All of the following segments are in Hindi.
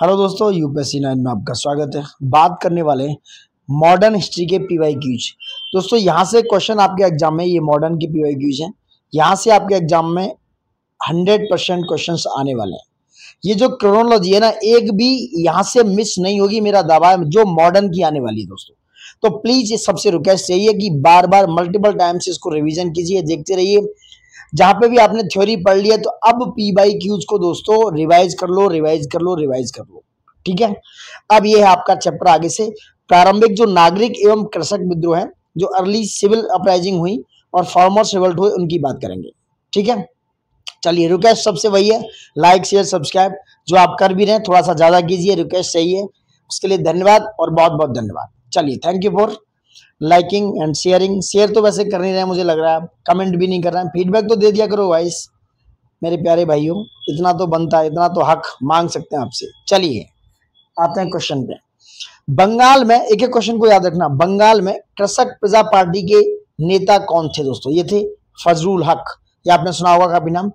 हेलो दोस्तों, यूपीएससी 9 में आपका स्वागत है। बात करने वाले मॉडर्न हिस्ट्री के पीवाईक्यूज। दोस्तों यहाँ से क्वेश्चन आपके एग्जाम में, ये मॉडर्न के पीवाईक्यूज हैं। यहाँ से आपके एग्जाम में 100% क्वेश्चंस आने वाले हैं। ये जो क्रोनोलॉजी है ना, एक भी यहाँ से मिस नहीं होगी, मेरा दावा है, जो मॉडर्न की आने वाली है दोस्तों। तो प्लीज सबसे रिक्वेस्ट चाहिए कि बार बार मल्टीपल टाइम्स इसको रिविजन कीजिए, देखते रहिए। जहां पे भी आपने थ्योरी पढ़ लिया तो अब पीवाईक्यूज को दोस्तों रिवाइज कर लो, रिवाइज कर लो, रिवाइज कर लो। ठीक है, अब ये है आपका चैप्टर आगे से। प्रारंभिक जो नागरिक एवं कृषक विद्रोह है, जो अर्ली सिविल अपराइजिंग हुई और फार्मर्स रिवोल्ट हुए, उनकी बात करेंगे। ठीक है, चलिए रिक्वेस्ट सबसे वही है, लाइक शेयर सब्सक्राइब जो आप कर भी रहे हैं थोड़ा सा ज्यादा कीजिए, रिक्वेस्ट चाहिए, उसके लिए धन्यवाद और बहुत बहुत धन्यवाद। चलिए, thank you for liking and sharing. Share तो वैसे कर नहीं रहे, मुझे लग रहा है कमेंट भी नहीं कर रहे हैं, फीडबैक तो दे दिया करो वाइस मेरे प्यारे भाइयों, इतना तो बनता है, इतना तो हक मांग सकते हैं आपसे। चलिए आते हैं क्वेश्चन पे। बंगाल में, एक एक क्वेश्चन को याद रखना, बंगाल में कृषक प्रजा पार्टी के नेता कौन थे दोस्तों? ये थे फजलुल हक, ये आपने सुना होगा काफी नाम।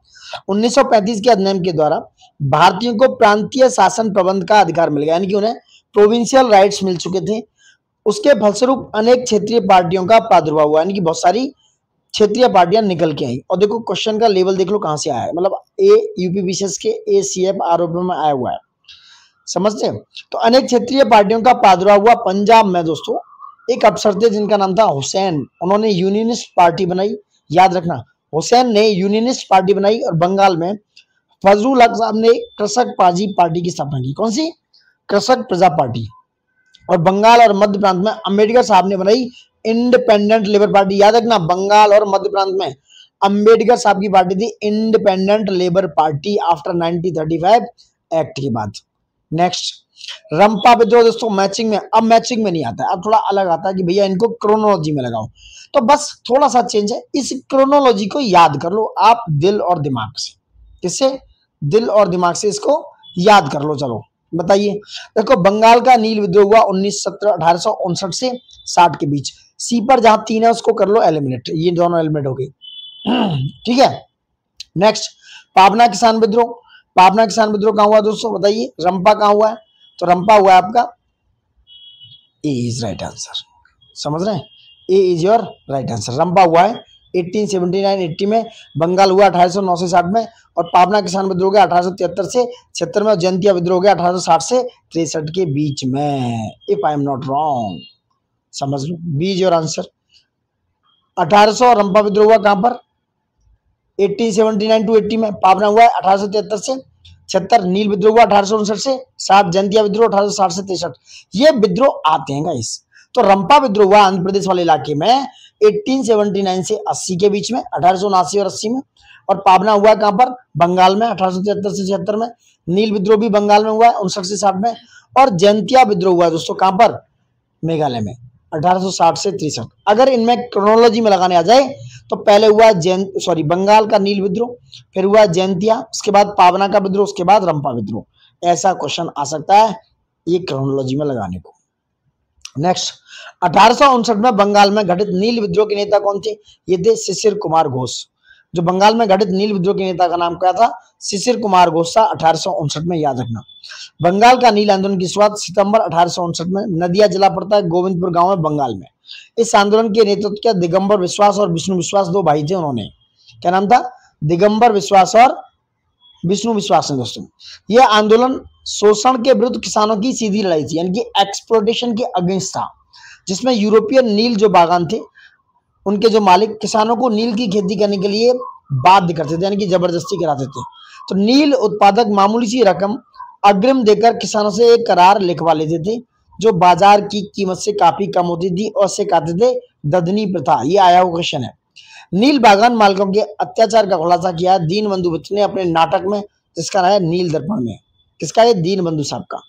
1935 के अधिनियम के द्वारा भारतीयों को प्रांतीय शासन प्रबंध का अधिकार मिल गया, यानी कि उन्हें प्रोविंशियल राइट्स मिल चुके थे। उसके फलस्वरूप अनेक क्षेत्रीय पार्टियों का प्रादुर्भाव हुआ, यानी कि बहुत सारी क्षेत्रीय पार्टियां निकल के आई। और देखो क्वेश्चन का लेवल देख लो कहां से आया है, मतलब ए यूपीपीसीएस के ACF आरोप में आया हुआ है, समझते हैं। तो अनेक क्षेत्रीय पार्टियों का प्रादुर्भाव हुआ पंजाब में दोस्तों। एक अफसर थे जिनका नाम था हुसैन, उन्होंने यूनियनिस्ट पार्टी बनाई, याद रखना हुसैन ने यूनियनिस्ट पार्टी बनाई। और बंगाल में फजलुल हक साहब ने कृषक पाजी पार्टी की स्थापना की। कौन सी? कृषक प्रजा पार्टी। और बंगाल और मध्य प्रांत में अंबेडकर साहब ने बनाई इंडिपेंडेंट लेबर पार्टी। याद रखना, बंगाल और मध्य प्रांत में अंबेडकर साहब की पार्टी थी independent labour party after 1935 act के बाद। नेक्स्ट, रंपा विद्रोह दोस्तों मैचिंग में, अब मैचिंग में नहीं आता है, अब थोड़ा अलग आता है कि भैया इनको क्रोनोलॉजी में लगाओ। तो बस थोड़ा सा चेंज है, इस क्रोनोलॉजी को याद कर लो आप दिल और दिमाग से। किससे? दिल और दिमाग से इसको याद कर लो। चलो बताइए। देखो, बंगाल का नील विद्रोह हुआ 1859 से 60 के बीच। सी पर जहां 3 है उसको कर लो एलिमिनेट, ये दोनों एलिमिनेट हो गई। ठीक है, नेक्स्ट, पाबना किसान विद्रोह। पाबना किसान विद्रोह कहां हुआ दोस्तों? बताइए। रंपा कहां हुआ है? तो रंपा हुआ है आपका, ए इज राइट आंसर। समझ रहे हैं, ए इज योर राइट आंसर। रंपा हुआ है 1879-80 में, बंगाल हुआ 1809 से 60 में, और पाबना किसान विद्रोह गया 1873 से 76 में, और जयंतिया विद्रोह गया 1860 से 63 के बीच में, if I am not wrong. समझ लो, बी इज योर आंसर। 1800 रंपा विद्रोह हुआ कहां पर? 1879-80 में। पाबना हुआ है 1873 से 76, नील विद्रोह हुआ 1859 से 60, जयंतिया विद्रोह 1860 से 63। ये विद्रोह आते हैं गाइस। तो रंपा विद्रोह हुआ आंध्र प्रदेश वाले इलाके में 1879 से 80 के बीच में, 1879 और 80 में। और पाबना हुआ कहां पर? बंगाल में 1873 से 76 में। नील विद्रोह भी बंगाल में हुआ है 59 से 60 में। और जयंतिया विद्रोह हुआ दोस्तों कहां पर? मेघालय में 1860 से 63। अगर इनमें क्रोनोलॉजी में लगाने आ जाए तो पहले हुआ बंगाल का नील विद्रोह, फिर हुआ जयंतिया, उसके बाद पाबना का विद्रोह, उसके बाद रंपा विद्रोह। ऐसा क्वेश्चन आ सकता है ये क्रोनोलॉजी में लगाने को। नेक्स्ट, 1859 में बंगाल में घटित नील विद्रोह के नेता कौन थे? ये थे शिशिर कुमार घोष। जो बंगाल में घटित नील विद्रोह के नेता का नाम क्या था? शिशिर कुमार घोष था 1859 में, याद रखना। बंगाल का नील आंदोलन की शुरुआत सितंबर 1859 में नदिया जिला पड़ता है गोविंदपुर गांव में, बंगाल में। इस आंदोलन के नेतृत्व किया दिगंबर विश्वास और विष्णु विश्वास, 2 भाई थे। उन्होंने, क्या नाम था? दिगंबर विश्वास और विष्णु विश्वास ने दोस्तों। यह आंदोलन शोषण के विरुद्ध किसानों की सीधी लड़ाई थी, यानी कि एक्सप्लोटेशन के अगेंस्ट था, जिसमें यूरोपियन नील जो बागान थे उनके जो मालिक किसानों को नील की खेती करने के लिए बाध्य करते थे, यानी कि जबरदस्ती कराते थे। तो नील उत्पादक मामूली सी रकम अग्रिम देकर किसानों से एक करार लिखवा लेते थे, जो बाजार की कीमत से काफी कम होती थी, और से कहते थे ददनी प्रथा। ये आया हुआ क्वेश्चन है। नील बागान मालिकों के अत्याचार का खुलासा किया दीनबंधु मित्र ने अपने नाटक में, जिसका नाम है नील दर्पण में। किसका? ये दीनबंधु साहब का।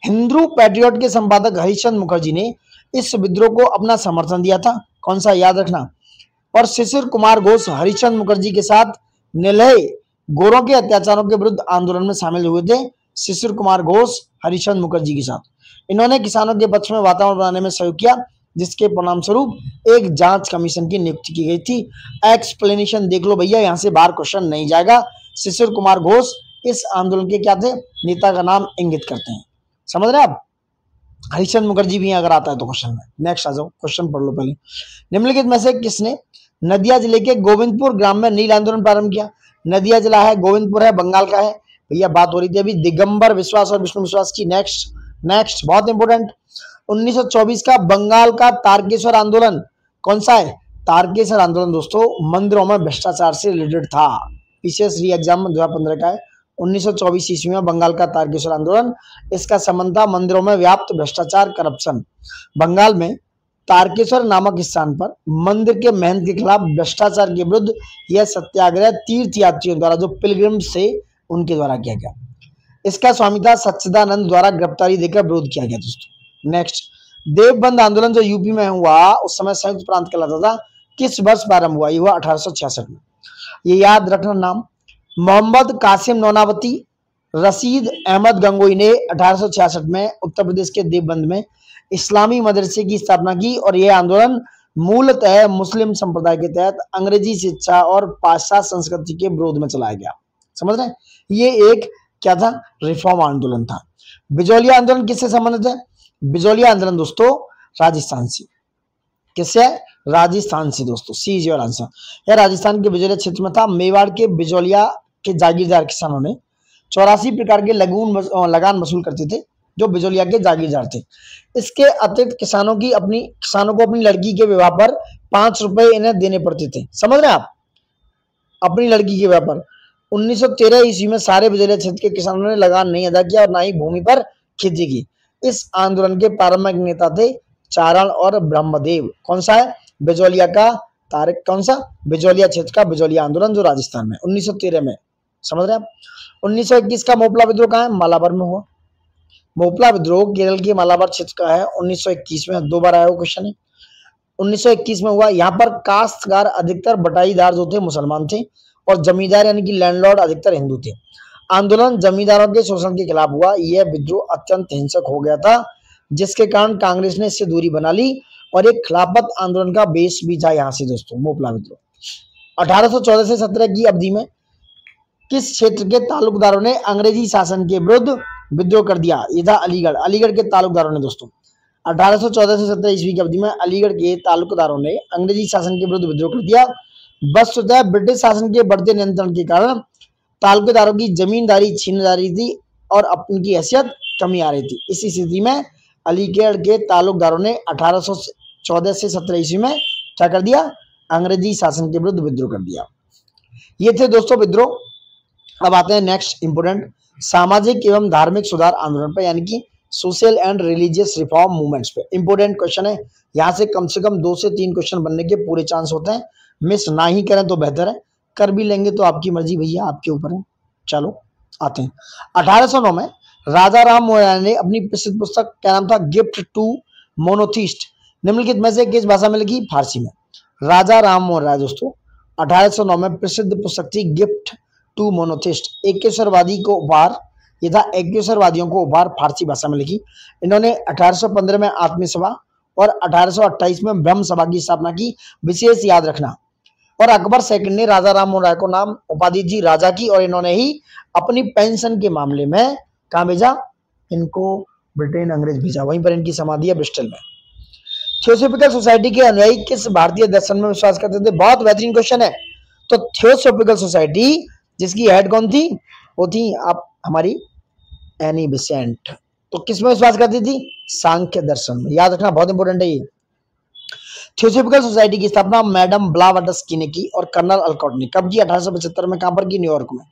हिंदू पैट्रियट के संपादक हरिश्चंद्र मुखर्जी ने इस विद्रोह को अपना समर्थन दिया था। कौन सा? याद रखना। और शिशिर कुमार घोष हरिश्चंद्र मुखर्जी के साथ निलय गोरों के अत्याचारों के विरुद्ध आंदोलन में शामिल हुए थे। शिशिर कुमार घोष हरिश्चंद्र मुखर्जी के साथ इन्होंने किसानों के पक्ष में वातावरण बनाने में सहयोग किया, जिसके परिणाम स्वरूप एक जांच कमीशन की नियुक्ति की गई थी। एक्सप्लेनेशन देख लो भैया, यहां से बाहर क्वेश्चन नहीं जाएगा। शिशिर कुमार घोष इस आंदोलन के क्या थे? नेता का नाम इंगित करते हैं। समझ रहे हैं आप? हरिश्चंद्र मुखर्जी भी अगर आता है तो क्वेश्चन में। नेक्स्ट आ जाओ, क्वेश्चन पढ़ लो पहले। निम्नलिखित में से किसने नदिया जिले के गोविंदपुर ग्राम में नील आंदोलन प्रारंभ किया? नदिया जिला है, गोविंदपुर है, बंगाल का है। भैया बात हो रही थी अभी दिगंबर विश्वास और विष्णु विश्वास की। नेक्स्ट नेक्स्ट बहुत इंपोर्टेंट, 1924 का बंगाल का तारकेश्वर आंदोलन कौन सा है? तारकेश्वर आंदोलन दोस्तों मंदिरों में भ्रष्टाचार से रिलेटेड था। पीसीएस री एग्जाम 2015 का है। 1924 ईस्वी में बंगाल का तारकेश्वर आंदोलन, इसका संबंध था मंदिरों में व्याप्त भ्रष्टाचार, करप्शन। बंगाल में तारकेश्वर नामक स्थान पर मंदिर के महंत के खिलाफ भ्रष्टाचार के विरुद्ध यह सत्याग्रह तीर्थ यात्रियों द्वारा, जो पिलग्रिम से, उनके द्वारा किया गया। इसका स्वामी था सच्चिदानंद द्वारा गिरफ्तारी देकर विरोध किया गया दोस्तों। नेक्स्ट, देवबंद आंदोलन जो यूपी में हुआ उस समय संयुक्त प्रांत कहलाता था, किस वर्ष प्रारंभ हुआ? ये हुआ 1866 में। ये याद रखना नाम। मोहम्मद कासिम नौनावती, रशीद अहमद गंगोई ने 1866 में उत्तर प्रदेश के देवबंद में इस्लामी मदरसे की स्थापना की और यह आंदोलन मूलतः मुस्लिम संप्रदाय के तहत अंग्रेजी शिक्षा और पाश्चात्य संस्कृति के विरोध में चलाया गया। समझ रहे हैं? ये एक क्या था? रिफॉर्म आंदोलन था। बिजौलिया आंदोलन किससे संबंधित है? बिजौलिया आंदोलन दोस्तों राजस्थान से। किससे? राजस्थान से दोस्तों। सी इज योर आंसर। यह राजस्थान के बिजौलिया क्षेत्र में था। मेवाड़ के बिजौलिया के जागीरदार किसानों ने 84 प्रकार के लगान वसूल करते थे, जो बिजौलिया के जागीरदार थे। इसके अतिरिक्त किसानों को अपनी लड़की के विवाह पर 5 रुपए इन्हें देने पड़ते थे। समझ रहे हैं आप? अपनी लड़की के विवाह पर 1913 ईस्वी में सारे बिजौलिया क्षेत्र के किसानों ने लगान नहीं अदा किया और ना ही भूमि पर खेती की। इस आंदोलन के प्रारंभिक नेता थे चारण और ब्रह्मदेव। कौन सा है? बिजौलिया का तारिक। कौन सा? बिजौलिया क्षेत्र का बिजौलिया आंदोलन जो राजस्थान में 1913 में। समझ रहे हैं आप? 1921 का मोपला विद्रोह कहाँ है? मालाबार में हुआ। मोपला विद्रोह केरल के मालाबार क्षेत्र का है। 1921 में 2 बार आया हुआ क्वेश्चन है। 1921 में हुआ। यहाँ पर काश्तकार अधिकतर बटाईदार जो थे मुसलमान थे और जमींदार यानी कि लैंडलॉर्ड अधिकतर हिंदू थे। आंदोलन जमींदारों के शोषण के खिलाफ हुआ। यह विद्रोह अत्यंत हिंसक हो गया था, जिसके कारण कांग्रेस ने इससे दूरी बना ली और एक खिलाफत आंदोलन का बेस भी था यहाँ से दोस्तों मोपला विद्रोह। 1814 से 17 की अवधि में किस क्षेत्र के तालुकदारों ने अंग्रेजी शासन के विरुद्ध विद्रोह कर दिया? ये था अलीगढ़। अलीगढ़ के तालुकदारों ने दोस्तों 1814 से 17 ईस्वी की अवधि में अलीगढ़ के तालुकदारों ने अंग्रेजी शासन के विरुद्ध विद्रोह कर दिया। वस्तुतः ब्रिटिश शासन के बढ़ते नियंत्रण के कारण तालुकदारों की जमींदारी छीन जा रही थी और उनकी हैसियत कमी आ रही थी। इस स्थिति में अलीगढ़ के तालुकदारों ने 1814 से 17 ईस्वी में क्या कर दिया? अंग्रेजी शासन के विरुद्ध विद्रोह कर दिया। ये थे दोस्तों विद्रोह। अब आते हैं नेक्स्ट इंपोर्टेंट सामाजिक एवं धार्मिक सुधार आंदोलन पे, यानी कि social and religious reform movements पे। इंपोर्टेंट क्वेश्चन है, यहाँ से कम 2 से 3 क्वेश्चन बनने के पूरे चांस होते हैं। मिस ना ही करें तो बेहतर है, कर भी लेंगे तो आपकी मर्जी भैया, आपके ऊपर है। चलो आते हैं 1809 में राजा राम मोहन राय ने अपनी प्रसिद्ध पुस्तक, क्या नाम था? गिफ्ट टू मोनोथिस्ट, निम्नलिखित में से किस भाषा में लिखी? फारसी में। राजा राम मोहन राय दोस्तों 1809 में प्रसिद्ध पुस्तक थी गिफ्ट टू मोनोथिस्ट, एकेश्वरवादी को उपहार। ये था एकेश्वरवादियों को उपहार, फारसी भाषा में लिखी। इन्होंने 1815 में आत्मीय सभा और 1828 में ब्रह्म सभा की स्थापना की। विशेष याद रखना। और अकबर सेकंड ने राजा राम मोहन राय को नाम उपाधि दी राजा की, और इन्होंने ही अपनी पेंशन के मामले में कहाँ भेजा? इनको ब्रिटेन, अंग्रेज भेजा। वहीं पर इनकी समाधि है ब्रिस्टल में। थियोसॉफिकल सोसाइटी के अनुयायी किस भारतीय दर्शन में विश्वास करते थे? बहुत बेहतरीन क्वेश्चन है। तो थियोसॉफिकल सोसाइटी जिसकी हेड कौन थी? वो थी आप हमारी एनी बेसेंट। तो किस में विश्वास करती थी? सांख्य दर्शन में। याद रखना, बहुत इंपोर्टेंट है ये। थियोसॉफिकल सोसाइटी की स्थापना मैडम ब्लावाटस्की ने की और कर्नल अल्कॉट ने कब की? 1875 में। कहां पर की? न्यूयॉर्क में।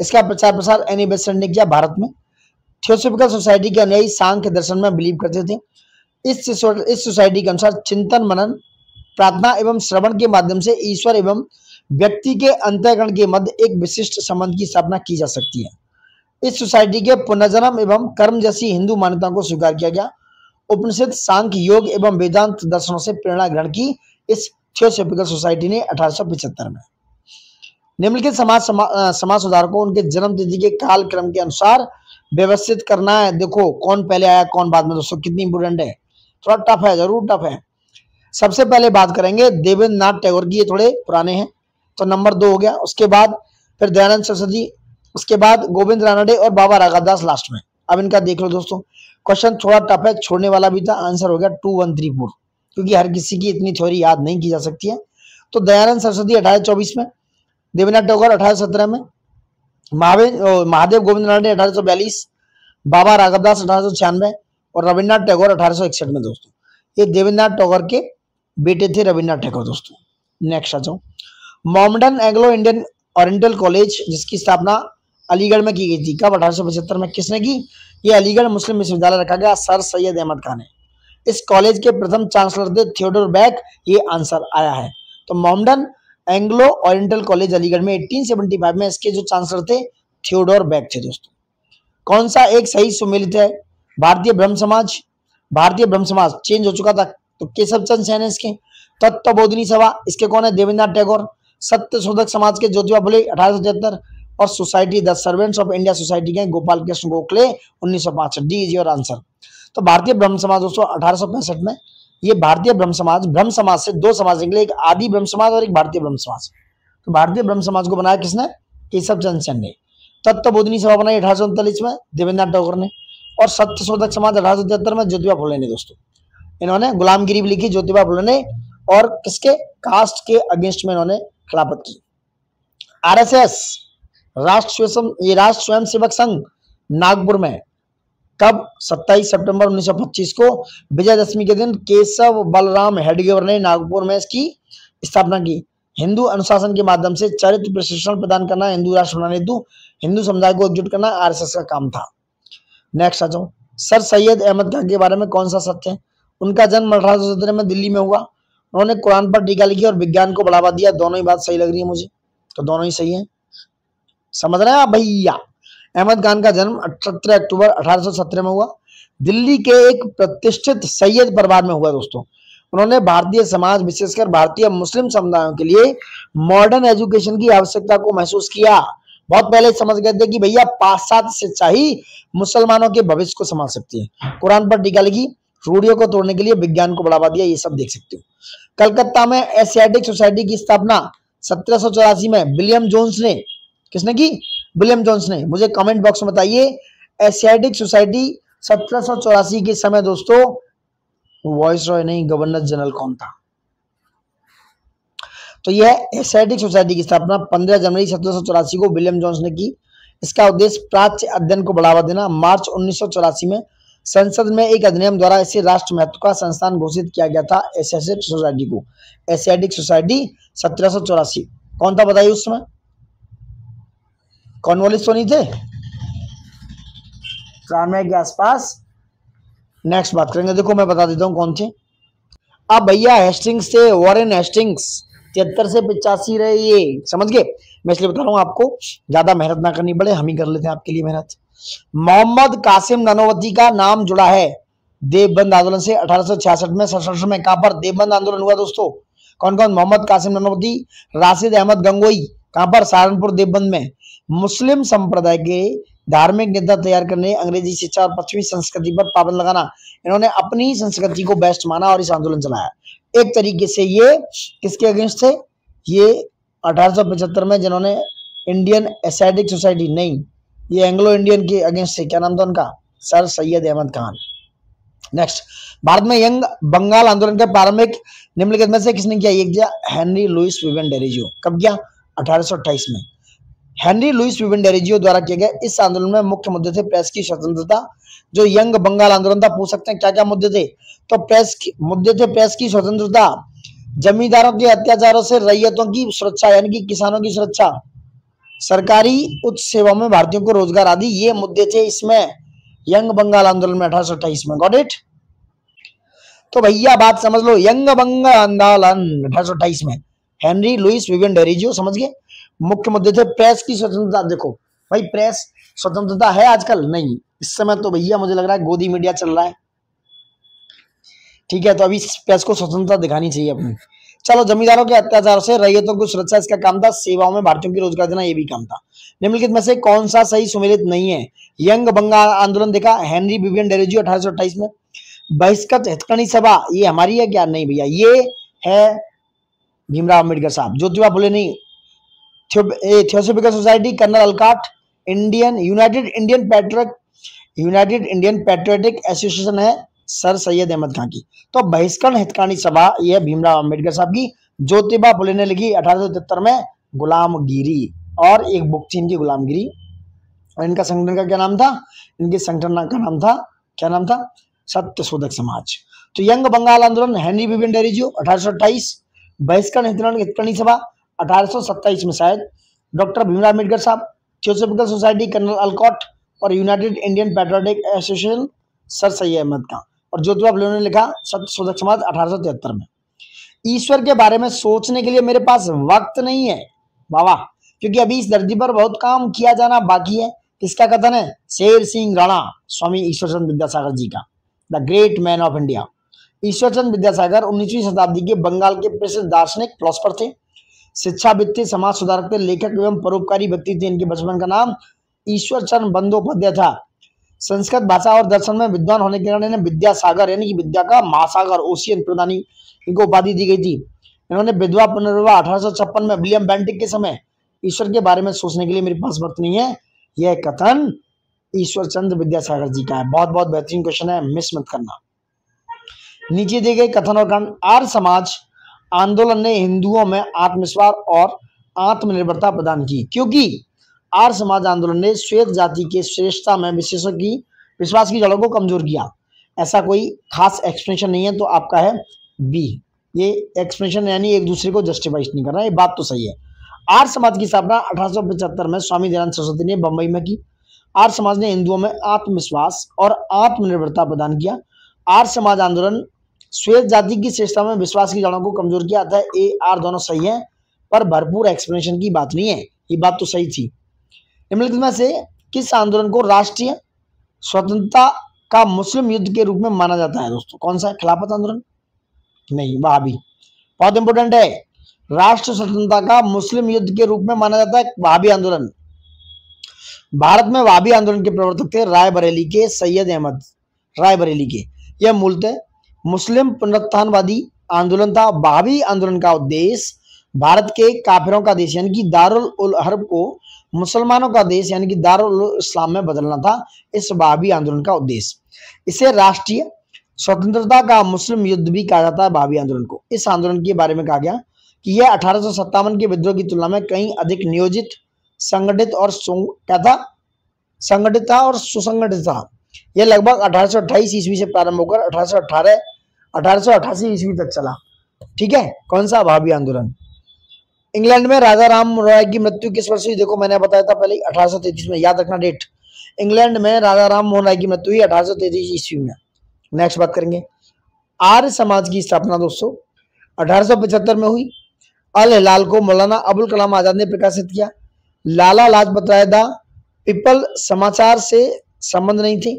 इसका प्रचार प्रसार एनी बेसेंट ने किया, भारत में। थियोसॉफिकल सोसाइटी के अनुयायी सांख्य दर्शन में बिलीव करते थे। इस सोसाइटी के अनुसार चिंतन, मनन, प्रार्थना एवं श्रवण के माध्यम से ईश्वर एवं व्यक्ति के अंतःकरण के मध्य एक विशिष्ट संबंध की स्थापना की जा सकती है। इस सोसाइटी के पुनर्जन्म एवं कर्म जैसी हिंदू मान्यताओं को स्वीकार किया गया। उपनिषद, सांख्य, योग एवं वेदांत दर्शनों से प्रेरणा ग्रहण की इस थियोसॉफिकल सोसाइटी ने 1875 में। निम्नलिखित समाज सुधारकों को उनके जन्म तिथि के काल क्रम के अनुसार व्यवस्थित करना है। देखो कौन पहले आया कौन बाद में, दोस्तों कितनी इंपोर्टेंट है। थोड़ा टफ है, जरूर टफ है। सबसे पहले बात करेंगे देवेंद्र नाथ टैगोर की, ये थोड़े पुराने हैं तो नंबर 2 हो गया। उसके बाद फिर दयानंद सरस्वती, उसके बाद गोविंद रानडे और बाबा राघवदास लास्ट में। अब इनका देख लो दोस्तों, क्वेश्चन थोड़ा टफ है, छोड़ने वाला भी था, आंसर हो गया 2134, क्योंकि हर किसी की इतनी थ्योरी याद नहीं की जा सकती है। तो दयानंद सरस्वती 1824 में, देवेंद्रनाथ टैगोर 1817 में, महादेव गोविंद ने 1842, बाबा राघवदास 1896 और रविन्द्रनाथ टैगोर 1861 में दोस्तों। ये देवेंद्रनाथ टैगोर के बेटे थे रविन्द्रनाथ टैगोर दोस्तों। नेक्स्ट आ जाओ, Mohammedan Anglo Indian oriental college जिसकी स्थापना अलीगढ़ में की गई थी, कब? 1875 में। किसने की? ये अलीगढ़ मुस्लिम विश्वविद्यालय रखा गया, सर सैयद अहमद खान है। इस कॉलेज के प्रथम चांसलर थे थियोडोर बैक, ये आंसर आया है। तो Mohammedan Anglo oriental college Aligarh में 1875 में इसके जो चांसलर थे थियोडोर बैक थे दोस्तों। कौन सा एक सही सुमेलित है? भारतीय ब्रह्म समाज, भारतीय ब्रह्म समाज चेंज हो चुका था, तो केशव चंद्र सेन है इसके। तत्वबोधिनी सभा, इसके कौन है? देवेंद्रनाथ टैगोर। सत्य शोधक समाज के ज्योतिबा फुले 1873 और society the servants of India society के Gopal Krishna Gokhale 1965। D is your answer. तो भारतीय ब्रह्म समाज दोस्तों 1865 में, ये भारतीय ब्रह्म समाज से दो समाज निकले, एक आदि ब्रह्म समाज और एक भारतीय ब्रह्म समाज। तो भारतीय ब्रह्म समाज को बनाया किसने? केशव चंद्र सेन ने। तत्वबोधिनी सभा बनाई 1839 में देवेंद्रनाथ टैगोर ने, और सत्य शोधक समाज 1873 में ज्योतिबा फुले ने दोस्तों। इन्होंने गुलामगिरी भी लिखी ज्योतिबा फुले ने, और किसके? कास्ट के अगेंस्ट में इन्होंने खिलाफत की। आरएसएस राष्ट्र स्वयं सेवक संघ नागपुर में कब? 27 सितंबर 1925 को विजयदशमी के दिन केशव बलराम हेडगेवर ने नागपुर में इसकी स्थापना की। हिंदू अनुशासन के माध्यम से चरित्र प्रशिक्षण प्रदान करना, हिंदू राष्ट्र बनाने हेतु हिंदू समुदाय को एकजुट करना आरएसएस का काम था। नेक्स्ट आ जाओ, सर सैयद अहमद खान के बारे में कौन सा सत्य है? उनका जन्म 1817 में दिल्ली में हुआ। उन्होंने कुरान पर टीका लिखी और विज्ञान को बढ़ावा दिया। दोनों ही बात सही लग रही है मुझे, तो दोनों ही सही है। समझ रहे हैं आप भैया? अहमद खान का जन्म 17 अक्टूबर 1817 में हुआ। दिल्ली के एक प्रतिष्ठित सैयद परिवार में हुआ दोस्तों। उन्होंने भारतीय समाज, विशेषकर भारतीय मुस्लिम समुदायों के लिए मॉडर्न एजुकेशन की आवश्यकता को महसूस किया। बहुत पहले समझ गए थे कि भैया पाश्चात्य शिक्षा ही मुसलमानों के भविष्य को संभाल सकती है। कुरान पर टीका लिखी, रूढ़ियों को तोड़ने के लिए विज्ञान को बढ़ावा दिया, ये सब देख सकते हो। कलकत्ता में एशियाटिक सोसाइटी की स्थापना 1784 में विलियम जोन्स ने, किसने की? विलियम जोन्स ने। मुझे कमेंट बॉक्स में बताइए एशियाटिक सोसाइटी 1784 के समय दोस्तों वॉइस रॉय नहीं, गवर्नर जनरल कौन था? तो यह एशियाटिक सोसाइटी की स्थापना 15 जनवरी 1784 को विलियम जोन्स ने की। इसका उद्देश्य प्राच्य अध्ययन को बढ़ावा देना। मार्च 1984 में संसद में एक अधिनियम द्वारा इसे राष्ट्र महत्व का संस्थान घोषित किया गया था, एशियाटिक सोसाइटी को। एशियाटिक सोसाइटी 1784 कौन था बताइए उस समय? कॉर्नवालिस तो नहीं थे? 93 के आसपास। नेक्स्ट बात करेंगे, देखो मैं बता देता हूं कौन थे। अब भैया हेस्टिंग्स थे, वॉरेन हेस्टिंग्स 73 से 85 रहे, ये समझ गए। मैं इसलिए बता रहा हूं आपको ज्यादा मेहनत ना करनी पड़े, हम ही कर लेते हैं आपके लिए मेहनत। मोहम्मद कासिम नानोवती का नाम जुड़ा है देवबंद आंदोलन से 1866 में 67 में। कहां पर देवबंद आंदोलन हुआ दोस्तों? कौन कौन? मोहम्मद कासिम नानोवती, राशिद अहमद गंगोई। कहां पर? सहारनपुर देवबंद में। मुस्लिम संप्रदाय के धार्मिक नेता तैयार करने, अंग्रेजी शिक्षा और पश्चिमी संस्कृति पर पाबंद लगाना। इन्होंने अपनी संस्कृति को बेस्ट माना और इस आंदोलन चलाया। एक तरीके से ये किसके अगेंस्ट थे? ये 1875 में जिन्होंने इंडियन एशियाटिक सोसाइटी, नहीं ये एंग्लो इंडियन के अगेंस्ट थे। क्या नाम था उनका? सर सैयद अहमद खान। नेक्स्ट, भारत में यंग बंगाल आंदोलन के प्रारंभिक निम्नलिखित में से किसने किया? ये किया हेनरी लुइस विवियन डेरिजियो। कब किया? 1828 में। हेनरी लुइस विवियन डेरिजियो द्वारा किए गए इस आंदोलन में मुख्य मुद्दे थे प्रेस की स्वतंत्रता। जो यंग बंगाल आंदोलन था, पूछ सकते हैं क्या क्या मुद्दे थे? तो मुद्दे थे प्रेस की स्वतंत्रता, जमींदारों के अत्याचारों से रैयतों की सुरक्षा यानी कि किसानों की सुरक्षा, सरकारी उच्च सेवाओं में भारतीयों को रोजगार आदि, ये मुद्दे थे इसमें यंग बंगाल आंदोलन में 1828 में। Got it? तो भैया बात समझ लो, यंग बंगाल आंदोलन 1828 में हेनरी लुइस विवियन डेरिजियो, समझ गए। मुख्य मुद्दे थे प्रेस की स्वतंत्रता। देखो भाई प्रेस स्वतंत्रता है आजकल? नहीं, इस समय तो भैया मुझे लग रहा है गोदी मीडिया चल रहा है, ठीक है। तो अभी प्रेस को स्वतंत्रता दिखानी चाहिए अपनी। चलो, जमींदारों के अत्याचार से रैयतों को सुरक्षा, इसका काम था। सेवाओं में भारतीयों की रोजगार देना, ये भी काम था। निम्नलिखित में से कौन सा सही सुमेलित नहीं है? यंग बंगाल आंदोलन देखा हेनरी विवियन डेरिजियो 1828 में। बहिष्कृत हितकर्णी सभा ये हमारी है क्या? नहीं भैया, ये है भीमराव अम्बेडकर साहब। ज्योतिबा फुले नहीं। Theosophical society colonel Olcott, Indian united Indian patriot united Indian patriotic association है सर सैयद अहमद खान की। तो बहिष्करण हितकानी सभा यह भीमराव अंबेडकर साहब की। ज्योतिबा फुले ने लिखी 1873 में गुलामगिरी, और एक बुक थी इनकी गुलामगिरी। और इनका संगठन का क्या नाम था? इनके संगठन का नाम था, क्या नाम था? सत्य शोधक समाज। तो यंग बंगाल आंदोलन हेनरी बिबिन डेरिजियो 1828, बहिष्करण हितकानी सभा 1827 में शायद डॉक्टर भीमराव अम्बेडकर साहब, थियोसॉफिकल सोसाइटी कर्नल अलकॉट, और united Indian patriotic association sir Syed Ahmed Khan, और ज्योतिबा फुले ने लिखा सत्य शोधक समाज 1873 में। ईश्वर के बारे में सोचने के लिए मेरे पास वक्त नहीं है बाबा, क्योंकि अभी इस धरती पर बहुत काम किया जाना बाकी है। किसका कथन है? शेर सिंह राणा, स्वामी ईश्वरचंद विद्यासागर जी का, the great man of India. Ishwarchand Vidyasagar 19वीं शताब्दी के बंगाल के प्रसिद्ध दार्शनिक, फिलोसफर थे, शिक्षाविद थे, समाज सुधारक थे, लेखक एवं परोपकारी व्यक्ति थे। इनके बचपन का नाम ईश्वरचंद बंदोपाध्याय था। संस्कृत भाषा और दर्शन में विद्वान होने के कारण इन्हें विद्यासागर यानी कि विद्या का महासागर, ओशियन प्रदानी इनको उपाधि दी गई थी। इन्होंने विधवा पुनर्विवाह 1856 में विलियम बेंटिक के समय ईश्वर के बारे में सोचने के लिए मेरे पास वक्त नहीं है, यह कथन ईश्वरचंद विद्यासागर जी का है। बहुत बहुत बेहतरीन क्वेश्चन है, मिस मत करना। नीचे दिए गए कथन और कारण। आर्य समाज आंदोलन ने हिंदुओं में आत्मविश्वास और आत्मनिर्भरता प्रदान की, क्योंकि आर्य समाज आंदोलन ने श्वेत जाति के श्रेष्ठता में विशेषों की विश्वास की जड़ों को कमजोर किया। ऐसा कोई खास एक्सप्लेनेशन नहीं है, तो आपका है बी। ये एक्सप्लेनेशन यानी एक दूसरे को जस्टिफाई नहीं करना, ये बात तो सही है। आर्य समाज की स्थापना 1875 में स्वामी दयानंद सरस्वती ने बंबई में की। आर्य समाज ने हिंदुओं में आत्मविश्वास और आत्मनिर्भरता प्रदान किया। आर्य समाज आंदोलन श्वेत जाति की श्रेष्ठता में विश्वास की जड़ों को कमजोर किया, अतः ए आर दोनों सही है, पर भरपूर एक्सप्लेनेशन की बात नहीं है, ये बात तो सही थी। निम्नलिखित में से किस आंदोलन को राष्ट्रीय स्वतंत्रता का मुस्लिम युद्ध के रूप में माना जाता है दोस्तों? कौन सा है? खिलाफत आंदोलन? नहीं, वहाबी। बहुत इंपोर्टेंट है, राष्ट्र स्वतंत्रता का मुस्लिम युद्ध के रूप में माना जाता है वहाबी आंदोलन। भारत में वहाबी आंदोलन के प्रवर्तक थे रायबरेली के सैयद अहमद रायबरेली के। यह मूलतः मुस्लिम पुनरुत्थानवादी आंदोलन था। वहाबी आंदोलन का उद्देश्य भारत के काफिरों का देश यानी कि दारुल उल हर्ब को मुसलमानों का देश यानी कि दारुल इस्लाम में बदलना था, इस वहाबी आंदोलन का उद्देश्य। इसे राष्ट्रीय स्वतंत्रता का मुस्लिम युद्ध भी कहा जाता है वहाबी आंदोलन को। इस आंदोलन के बारे में कहा गया कि यह 1857 के विद्रोह की तुलना में कहीं अधिक नियोजित, संगठित और संगठित था और सुसंगठित था। यह लगभग 1828 ईस्वी से प्रारंभ होकर 1888 ईस्वी तक चला। ठीक है, कौन सा? वहाबी आंदोलन। इंग्लैंड में राजा राम मोहन राय की मृत्यु किस वर्ष हुई? देखो मैंने बताया था पहले 1833 में, याद रखना डेट। इंग्लैंड में राजा राम मोहन राय की मृत्यु हुई 1833 ईस्वी में। नेक्स्ट बात करेंगे, आर्य समाज की स्थापना दोस्तों 1875 में हुई। अल हिलाल को मौलाना अबुल कलाम आजाद ने प्रकाशित किया। लाला लाजपत राय द पीपल समाचार से संबंध नहीं थे।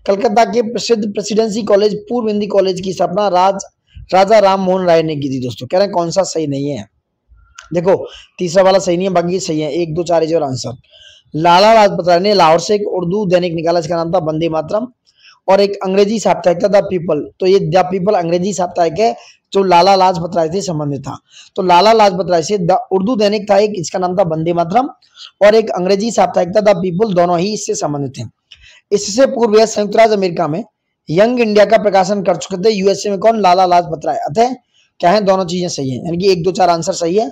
कलकत्ता के प्रसिद्ध प्रेसिडेंसी कॉलेज पूर्व हिंदी कॉलेज की स्थापना राजा राम मोहन राय ने की थी दोस्तों। कह रहे हैं कौन सा सही नहीं है? देखो तीसरा वाला सही नहीं है, बाकी सही है। 1 2 4 इज और आंसर। लाला लाजपत राय ने लाहौर से एक उर्दू दैनिक निकाला, इसका नाम था वंदे मातरम, और एक अंग्रेजी साप्ताहिक था द पीपल। तो ये द पीपल अंग्रेजी साप्ताहिक है जो लाला लाजपत राय से संबंधित था। तो लाला लाजपत राय से द उर्दू दैनिक था एक, इसका नाम था वंदे मातरम, और एक अंग्रेजी साप्ताहिक था द पीपल, दोनों ही इससे संबंधित थे। इससे पूर्व यह संयुक्त राज्य अमेरिका में यंग इंडिया का प्रकाशन कर चुके थे। यूएसए में कौन? लाला लाजपत राय। अतः क्या है? दोनों चीजें सही है, यानी कि 1 2 4 आंसर सही है।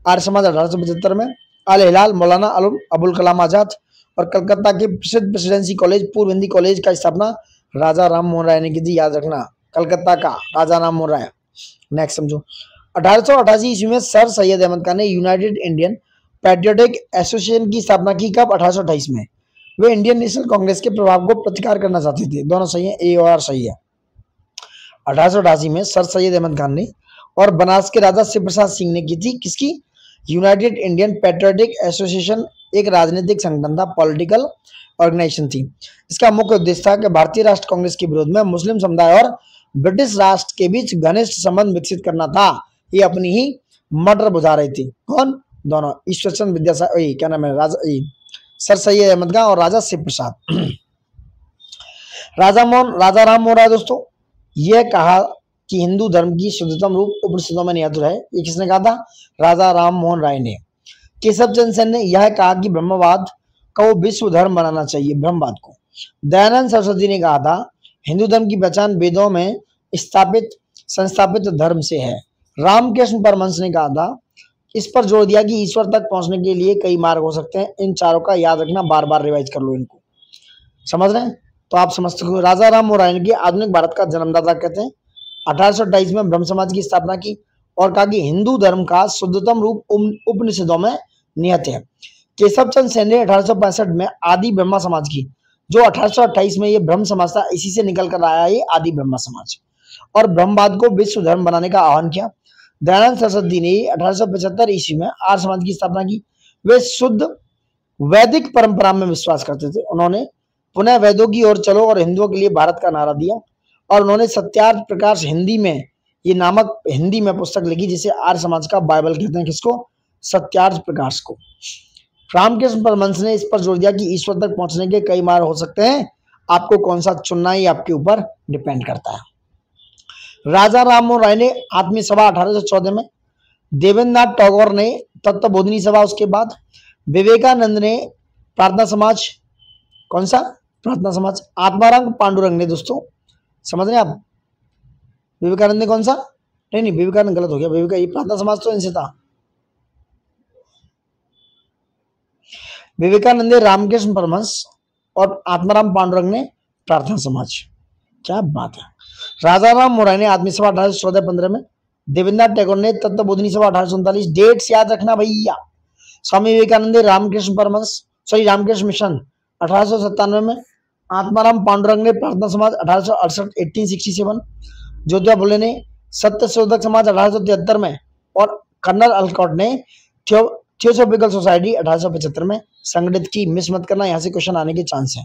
आर्य समाज 1875 में, अल हिलाल मौलाना अबुल कलाम आजाद, और कलकत्ता के प्रसिद्ध प्रेसिडेंसी कॉलेज पूर्व हिंदी कॉलेज का स्थापना राजा राम मोहन राय ने की थी। याद रखना, कलकत्ता का राजा राम मोहन राय। नेक्स्ट समझो, 1888 ईस्वी में सर सैयद अहमद खान ने यूनाइटेड इंडियन पैट्रियोटिक एसोसिएशन की स्थापना की। कब? 1828 में। वे इंडियन नेशनल कांग्रेस के प्रभाव को प्रतिकार करना चाहते थे। दोनों सही है, ए और आर सही है। 1888 में सर सैयद अहमद खान ने और बनारस के राजा शिव प्रसाद सिंह ने की थी। किसकी? यूनाइटेड इंडियन पैट्रियोटिक एसोसिएशन एक राजनीतिक संगठन था, पॉलिटिकल ऑर्गेनाइजेशन थी। इसका मुख्य उद्देश्य था कि भारतीय राष्ट्र कांग्रेस के विरोध में मुस्लिम समुदाय और ब्रिटिश राष्ट्र के बीच घनिष्ठ संबंध विकसित करना था। ये अपनी ही मटर बुझा रहे थे। कौन? दोनों, ईश्वरचंद विद्यासागर, क्या नाम है, सर सैयद अहमद खान और राजा शिव प्रसाद। राजा राम मोहन राय दोस्तों, यह कहा कि हिंदू धर्म की शुद्धतम रूप उपनिषदों में निहित है। ये किसने कहा था? राजा राम मोहन राय ने। केशव चंद्र सेन ने यह कहा कि ब्रह्मवाद को विश्व धर्म बनाना चाहिए, ब्रह्मवाद को। दयानंद सरस्वती ने कहा था हिंदू धर्म की पहचान वेदों में स्थापित संस्थापित धर्म से है। रामकृष्ण परमहंस ने कहा था, इस पर जोर दिया कि ईश्वर तक पहुंचने के लिए कई मार्ग हो सकते हैं। इन चारों का याद रखना, बार बार रिवाइज कर लो इनको। समझ रहे हैं? तो आप समझ सकते हो। राजा राम मोहन राय के आधुनिक भारत का जन्मदाता कहते हैं। 1828 में ब्रह्म समाज की स्थापना की और कहा कि हिंदू धर्म का शुद्धतम रूप उपनिषदों में निहित है। केशव चंद्र सेन ने 1865 में आदि ब्रह्मा समाज की, जो 1828 में ये ब्रह्म समाज था, इसी से निकल कर आया ये आदि ब्रह्मा समाज, और ब्रह्मवाद को विश्व धर्म बनाने का आह्वान किया। दयानंद सरस्वती ने 1875 ईस्वी में आर्य समाज की स्थापना की। वे शुद्ध वैदिक परंपरा में विश्वास करते थे। उन्होंने पुनः वेदों की ओर चलो और हिंदुओं के लिए भारत का नारा दिया, और उन्होंने सत्यार्थ प्रकाश हिंदी में ये नामक हिंदी में पुस्तक लिखी, जिसे आर्य समाज का बाइबल कहते हैं। किसको? सत्यार्थ प्रकाश को। रामकृष्ण परमहंस ने इस पर जोर दिया कि ईश्वर तक पहुंचने के कई मार्ग हो सकते हैं, आपको कौन सा चुनना है आपके ऊपर डिपेंड करता है। राजा राम मोहन राय ने आत्मीय सभा 1814 में, देवेंद्रनाथ टैगोर ने तत्वबोधिनी सभा, उसके बाद विवेकानंद ने प्रार्थना समाज, कौन सा? प्रार्थना समाज। आत्माराम पांडुरंग ने, दोस्तों समझ रहे हैं आप, विवेकानंद ने कौन सा? नहीं, विवेकानंद गलत हो गया, ये प्रार्थना समाज तो इनसे था। विवेकानंद ने रामकृष्ण परमहंस और आत्माराम पांडुरंग ने प्रार्थना समाज। क्या बात है। राजा राम मोहन राय ने आत्मीय सभा 1814-15 में, देवेंद्रनाथ टैगोर ने तत्वबोधिनी सभा 1839। डेट्स याद रखना भैया। स्वामी विवेकानंद ने रामकृष्ण मिशन 1897 में, आत्माराम पांडुरंग ने प्रार्थना समाज 1867। ज्योतिबा फुले ने सत्य शोधक समाज 1873 में, और कर्नल अलकॉट ने थियोसॉफिकल सोसाइटी 1875 में संगठित की। मिस मत करना, यहां से क्वेश्चन आने के चांस है।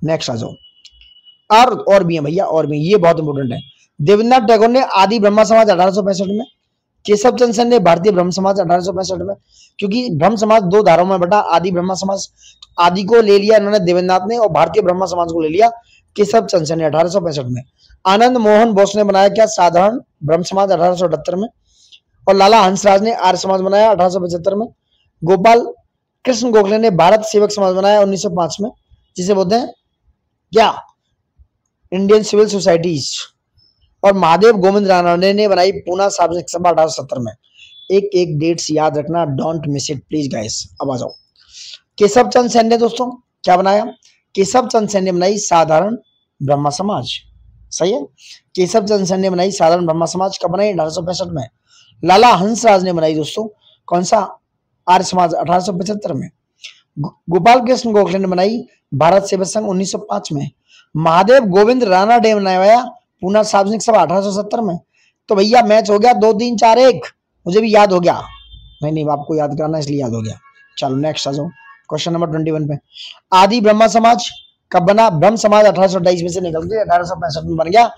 नेक्स्ट आ जाओ। और भी है भैया, और भी, ये बहुत इंपोर्टेंट है। देवेंद्रनाथ टैगोर ने आदि ब्रह्मा समाज 1865 में, केशव चंद्र सेन ने भारतीय ब्रह्म समाज 1865 में, क्योंकि ब्रह्म समाज दो धारों में बटा, आदि ब्रह्मा समाज, आदि को ले लिया इन्होंने देवेंद्रनाथ ने, और भारतीय ब्रह्मा समाज को ले लिया केशव चंद्र सेन ने 1865 में। आनंद मोहन बोस ने बनाया क्या? साधारण ब्रह्म समाज 1878 में, और लाला हंसराज ने आर्य समाज बनाया 1875 में। गोपाल कृष्ण गोखले ने भारत सेवक समाज बनाया 1905 में, जिसे बोलते हैं क्या? Indian civil societies. और महादेव गोविंद रानडे ने बनाई पूना सार्वजनिक सभा 1870 में। एक डेट्स याद रखना, don't miss it please guys. अब आ जाओ। केशव चंद्र सेन ने दोस्तों क्या बनाया? केशव चंद्र सेन ने बनाई साधारण ब्रह्मा समाज। सही है। केशव चंद्र सेन ने बनाई साधारण ब्रह्मा समाज। कब बनाई? 1865 में। लाला हंसराज ने बनाई दोस्तों कौन सा? आर्य समाज 1875 में। गोपाल कृष्ण गोखले ने बनाई भारत सेवक संघ 1905 में। महादेव गोविंद रानडे ने बनाया पूना सार्वजनिक सभा 1870 में। तो भैया मैच हो गया 2, 3, 4, 1। मुझे भी याद हो गया। नहीं, आपको याद करना इसलिए याद हो गया। चलो नेक्स्ट आ जाओ, क्वेश्चन नंबर 21 पे। आदि ब्रह्मा समाज कब बना? ब्रह्म समाज 1828 में से निकल के 1865 में बन गया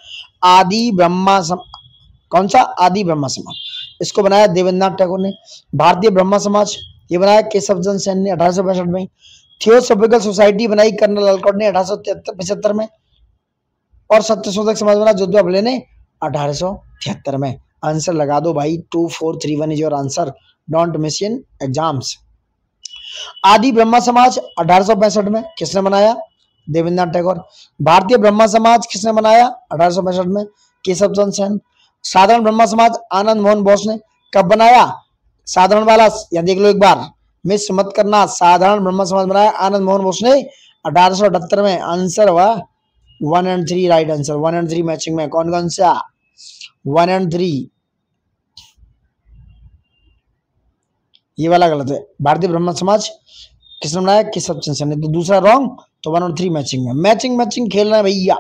आदि ब्रह्मा कौन सा? आदि ब्रह्मा समाज। इसको बनाया देवेंद्रनाथ टैगोर ने। भारतीय ब्रह्मा समाज ये बनाया केशव चंद्र सेन ने 1865 में। थियोसॉफिकल सोसाइटी बनाई कर्नल अलकॉट ने 1875 में, और सत्यशोधक समाज बना ज्योतिबा फुले ने 1873 में। आंसर लगा दो भाई, 2, 4, 3, 1 is your answer. Don't miss in exams. आदि ब्रह्मा समाज 1865 में किसने बनाया? देवेंद्रनाथ टैगोर। भारतीय ब्रह्मा समाज किसने बनाया? 1865 में केशव चंद्र सेन। साधारण ब्रह्मा समाज आनंद मोहन बोस ने कब बनाया? साधारण वाला यहाँ देख लो एक बार, मिस मत करना। साधारण ब्रह्मा समाज बनाया आनंद मोहन बोस ने 1878 में। आंसर हुआ 1 और 3 राइट आंसर। 1 और 3 मैचिंग में कौन कौन सा? 1 और 3 ये वाला गलत है। भारतीय ब्रह्मा समाज किसने बनाया? केशव चंद्र सेन ने। तो दूसरा रॉन्ग, तो 1 और 3 मैचिंग में। मैचिंग खेलना है भैया।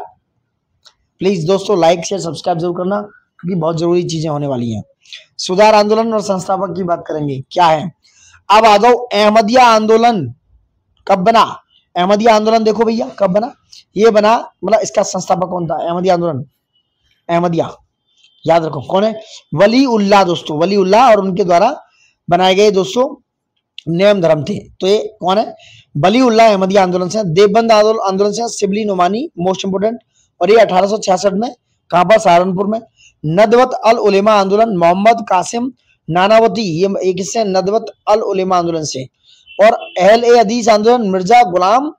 प्लीज दोस्तों लाइक शेयर सब्सक्राइब जरूर करना, क्योंकि बहुत जरूरी चीजें होने वाली हैं। सुधार आंदोलन और संस्थापक की बात करेंगे, क्या है। अब आ जाओ, अहमदिया आंदोलन कब बना? अहमदिया आंदोलन देखो भैया कब बना। ये बना, मतलब इसका संस्थापक कौन था? अहमदिया आंदोलन, अहमदिया याद रखो कौन है? वली उल्लाह दोस्तों, वली उल्लाह और उनके द्वारा बनाए गए दोस्तों नियम धर्म थे। तो ये कौन है? वली उल्लाह अहमदिया आंदोलन से। देवबंद आंदोलन से शिबली नोमानी मोस्ट इंपोर्टेंट, और ये 1866 में। कहां पर? सहारनपुर में। नदवत अल उलेमा आंदोलन मोहम्मद कासिम नानावती, ये एक हिस्से नदवत अल उलेमा आंदोलन से। और अहल ए हदीस आंदोलन मिर्जा गुलाम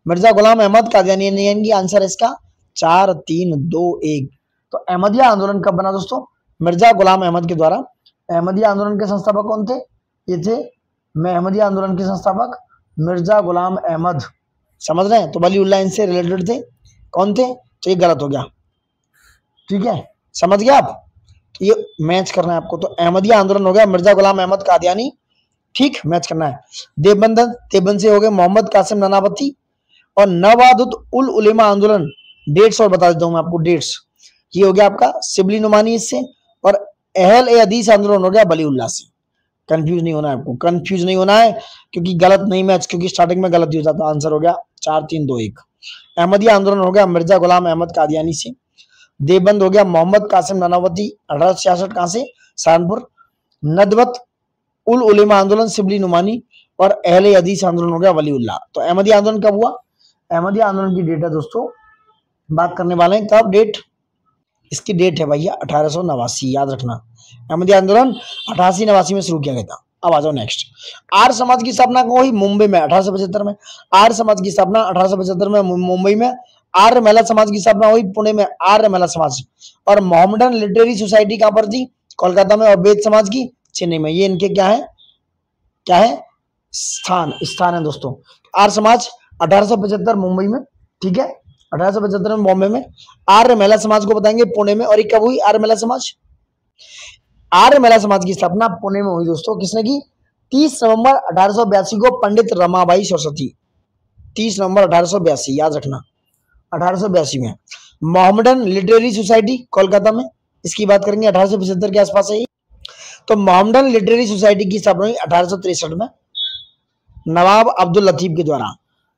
मिर्जा गुलाम अहमद कादियानी, यानी कि आंसर है इसका 4 3 2 1। तो अहमदिया आंदोलन कब बना दोस्तों? मिर्जा गुलाम अहमद के द्वारा। अहमदिया आंदोलन के संस्थापक कौन थे? ये थे अहमदिया आंदोलन के संस्थापक मिर्जा गुलाम अहमद, समझ रहे हैं? तो वलीउल्लाह इनसे रिलेटेड थे। कौन थे? तो ये गलत हो गया, ठीक है, समझ गया आप? तो ये मैच करना है आपको। तो अहमदिया आंदोलन हो गया मिर्जा गुलाम अहमद कादियानी, ठीक, मैच करना है। देवबंद से हो गए मोहम्मद कासिम नानावती। और नवादुत उल उलेमा आंदोलन, डेट्स और बता देता हूं मैं आपको डेट्स। ये हो गया आपका शिबली नुमानी इससे, और अहल ए हदीस आंदोलन हो गया वलीउल्लाह से। कंफ्यूज नहीं होना है आपको, कंफ्यूज नहीं होना है, क्योंकि गलत नहीं मैच, क्योंकि स्टार्टिंग में गलत ही होता। तो आंसर हो गया 4 3 2 1। अहमदिया आंदोलन हो गया मिर्जा गुलाम अहमद कादियानी से। देवबंद हो गया मोहम्मद कासिम नानावती 1866, कहां से? सहारनपुर। नदवत उल उलेमा आंदोलन शिबली नुमानी, और अहले हदीस आंदोलन हो गया वलीउल्लाह। तो अहमदिया आंदोलन कब हुआ? अहमदिया आंदोलन की डेट है दोस्तों, बात करने वाले हैं कब डेट, इसकी डेट है भैया 1889, याद रखना। अहमदिया आंदोलन 88-89 में शुरू किया गया था। अब आ जाओ नेक्स्ट। आर्य समाज की स्थापना कहाँ हुई? मुंबई में 1875 में। आर्य समाज की स्थापना 1875 में मुंबई में। आर्य महिला समाज की स्थापना हुई पुणे में, आर्य महिला समाज। और मोहम्मडन लिटरेरी सोसाइटी कहां पर थी? कोलकाता में। और वेद समाज की चेन्नई में। ये इनके क्या है, क्या है? स्थान है दोस्तों। आर्य समाज 1875 मुंबई में, ठीक है, 1875 में बॉम्बे में। आर्य महिला समाज को बताएंगे पुणे में। और ये कब हुई आर्य महिला समाज? आर्य महिला समाज की स्थापना पुणे में हुई दोस्तों। किसने की? 30 नवंबर 1882 को पंडित रमाबाई सरस्वती। 30 नवंबर 1882, याद रखना, 1882 में। मोहम्मडन लिटरेरी सोसाइटी कोलकाता में, इसकी बात करेंगे 1875 के आसपास है। तो मोहम्मडन लिटरेरी सोसाइटी की स्थापना हुई 1863 में नवाब अब्दुल लतीफ के द्वारा।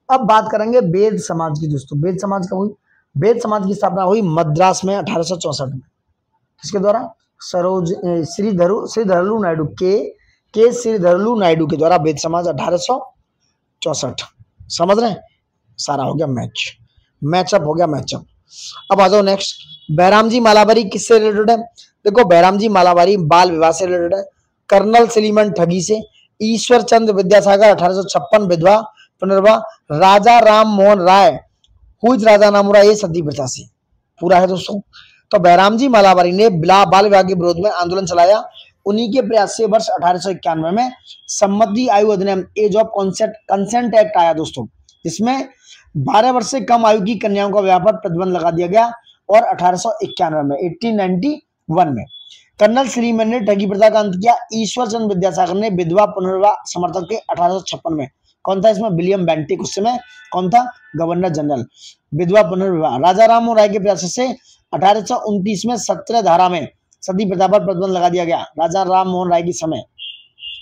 अब बात करेंगे वेद समाज की दोस्तों। वेद समाज कब हुई? वेद समाज की स्थापना हुई मद्रास में 1864 में। किसके द्वारा? श्रीधरलू नायडू के श्रीधरलू नायडू के द्वारा वेद समाज 1864। समझ रहे हैं? सारा हो गया मैचअप हो गया मैचअप। अब आ जाओ नेक्स्ट। बैराम जी मालाबारी किससे रिलेटेड है? देखो, बैराम जी मालाबारी बाल विवाह से रिलेटेड है। कर्नल सलीमन ठगी से। ईश्वर चंद्र विद्यासागर 1856 विधवा पुनर्विवाह। राजा राम मोहन राय हुई राजा नामुरा, ये सती प्रथा से पूरा है दोस्तों। तो बैराम जी मालाबारी ने बाल विवाह के विरोध में आंदोलन चलाया। उन्हीं के प्रयास से वर्ष 1891 में सम्मति आयु अधिनियम, एज ऑफ कंसेंट एक्ट आया दोस्तों, जिसमें 12 वर्ष से कम आयु की कन्याओं का विवाह पर प्रतिबंध लगा दिया गया। और 1891 में 1891 में कर्नल सलीमन ने ठगी प्रथा का अंत किया। ईश्वर चंद्र विद्यासागर ने विधवा पुनर्विवाह समर्थक के 1856 में। कौन था इसमें? विलियम बेंटिक, उस समय कौन था? Governor general. विधवा पुनर्विवाह। राजा राम मोहन राय के प्रयास से 1829 में 17 धारा में सती प्रथा पर प्रतिबंध लगा दिया गया, राजा राम मोहन राय के समय।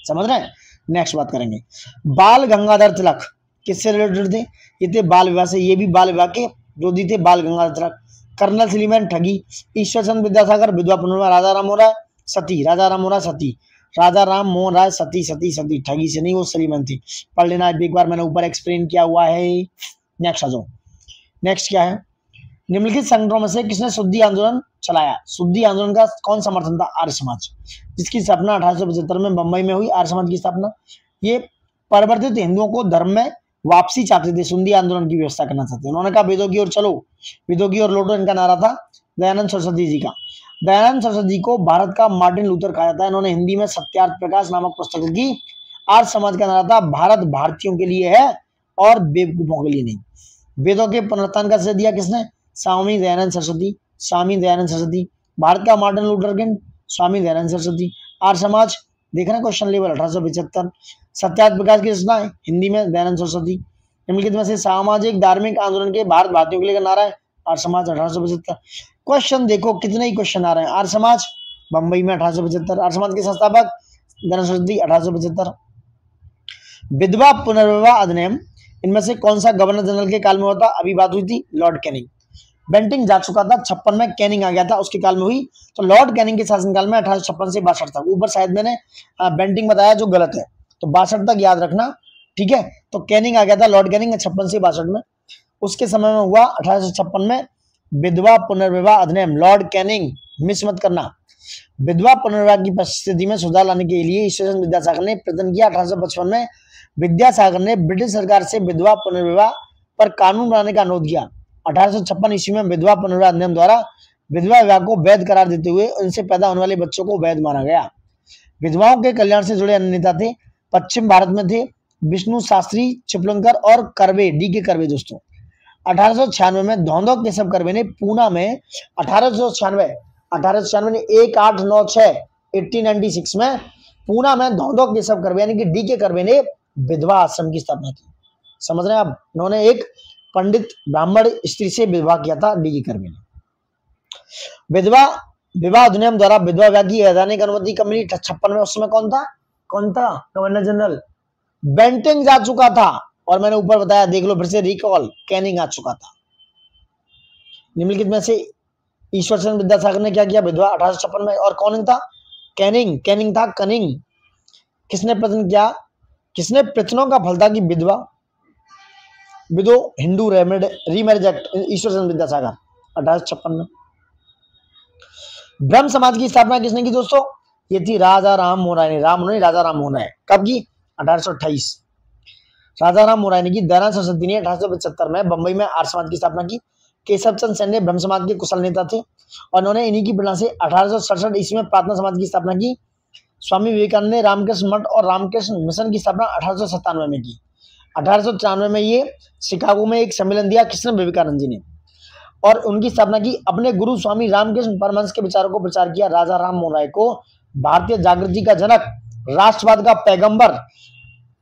समझ रहे हैं? नेक्स्ट बात करेंगे। बाल गंगाधर तिलक किससे रिलेटेड थे? ये थे बाल विवाह से। ये भी बाल विवाह के विरोधी थे, बाल गंगाधर तिलक। कर्नल सलीमन ठगी। ईश्वर चंद्र विद्यासागर विधवा पुनर्विवाह। राजा राम मोहन राय सती। राजा राम मोहन राय सती। राजा राम मोहन राय सती सती सती, ठगी से नहीं, वो सलीमन थी। पढ़ लेना एक बार, मैंने ऊपर एक्सप्लेन किया हुआ है। नेक्स्ट आ जाओ। नेक्स्ट क्या है? निम्नलिखित संगठनों में से किसने शुद्धि आंदोलन चलाया? शुद्धि आंदोलन का कौन समर्थन था? आर्य समाज, जिसकी स्थापना 1875 में बंबई में हुई। आर्य समाज की स्थापना। ये परिवर्तित हिंदुओं को धर्म में वापसी चाहते थे, शुद्धि आंदोलन की व्यवस्था करना चाहते थे। उन्होंने कहा वेदों की ओर चलो, वेदों की ओर लौटो, इनका नारा था दयानंद सरस्वती जी का। दयानंद सरस्वती जी को भारत का मार्टिन लूथर कहा जाता है। इन्होंने हिंदी में सत्यार्थ प्रकाश नामक पुस्तक लिखी। आर्य समाज का नारा था भारत भारतीयों के लिए है और बेवकूफों के लिए नहीं। वेदों के पुनरुत्थान का श्रेय दिया किसने? स्वामी दयानंद सरस्वती। स्वामी दयानंद सरस्वती। भारत का Martin Luther king, Swami Dayanand Saraswati. Arya Samaj, देख रहे क्वेश्चन लेवल 1875। सत्यार्थ प्रकाश की रचना है हिंदी में दयानंद सरस्वती। निम्नलिखित में से सामाजिक धार्मिक आंदोलन के भारत भारतीयों के लिए नारा है आर्य समाज 1875। क्वेश्चन देखो कितने ही क्वेश्चन आ रहे हैं। आर्य समाज बंबई में 1875। आर्य समाज के संस्थापक दयानंद सरस्वती 1875। विधवा पुनर्विवाह अधिनियम, इनमें से कौन सा गवर्नर जनरल के काल में हुआ था? अभी बात हुई थी लॉर्ड कैनिंग। बेंटिंग जा चुका था 56 में, कैनिंग आ गया था, उसके काल में हुई। तो लॉर्ड कैनिंग के शासनकाल में 1856 से 62 तक। ऊपर शायद मैंने बेंटिंग बताया जो गलत है, तो 62 तक याद रखना, ठीक है। तो कैनिंग आ गया था, लॉर्ड कैनिंग 56 से 62 में। उसके समय में हुआ 1856 में विधवा पुनर्विवाह अधिनियम, लॉर्ड कैनिंग, मिस मत करना। विधवा पुनर्विवाह की परिस्थिति में सुधार लाने के लिए ईश्वर विद्यासागर ने प्रयत्न किया। 1855 में विद्यासागर ने ब्रिटिश सरकार से विधवा पुनर्विवाह पर कानून बनाने का अनुरोध किया। 1856 ईस्वी में विधवा पुनर्विवाह अधिनियम द्वारा विधवा विवाह को वैध करार देते हुए उनसे पैदा होने वाले बच्चों को वैध माना गया। विधवाओं के कल्याण से जुड़े अन्य नेता थे, पश्चिम भारत में थे विष्णु शास्त्री चिपलुंकर और कर्वे, डी के कर्वे। दोस्तों 1896 में धौंधो केशव कर्वे ने पूना में 1896 ने 1896 में पूना में धौंधो केशव कर्वे यानी कि डी के कर्वे ने विधवा आश्रम की स्थापना की। समझ रहे हैं आप, उन्होंने एक पंडित ब्राह्मण स्त्री से विवाह किया था डी के कर्वे ने। विधवा विवाह अधिनियम द्वारा विधवा विवाह की वैधानिक अनुमति कब मिली? 56 में। उस समय कौन था गवर्नर जनरल? बेंटिंग जा चुका था, और मैंने ऊपर बताया, देख लो फिर से रिकॉल, कैनिंग आ चुका था। निम्नलिखित में से ईश्वर चंद्र विद्यासागर ने क्या किया? विधवा 1856 में। और कौन था? कैनिंग था, कनिंग। किसने प्रश्न किया? किसने प्रश्नों का फल था कि विधवा विदो हिंदू रीमैरिज एक्ट, ईश्वर चंद्र विद्यासागर 1856 में। ब्रह्म समाज की स्थापना किसने की दोस्तों? ये थी राजा राम मोहन राय ने। राजा राम मोहन राय। कब की? 1828। राजा राम मोहन राय ने की। दयानंद सरस्वती ने 1875 में बंबई में आर्य समाज की स्थापना की। केशव चंद्र सेन ने ब्रह्म समाज के कुशल नेता थे और उन्होंने इन्हीं की प्रेरणा से 1867 ईस्वी में प्रार्थना समाज की स्थापना की। स्वामी विवेकानंद ने रामकृष्ण मठ और रामकृष्ण मिशन की स्थापना 1897 में की। 1894 में ये शिकागो में एक सम्मेलन दिया किसने? विवेकानंद जी ने, और उनकी स्थापना की। अपने गुरु स्वामी रामकृष्ण परमहंस के विचारों को प्रचार किया। राजा राम मोहन राय को भारतीय जागृति का जनक, राष्ट्रवाद का पैगंबर,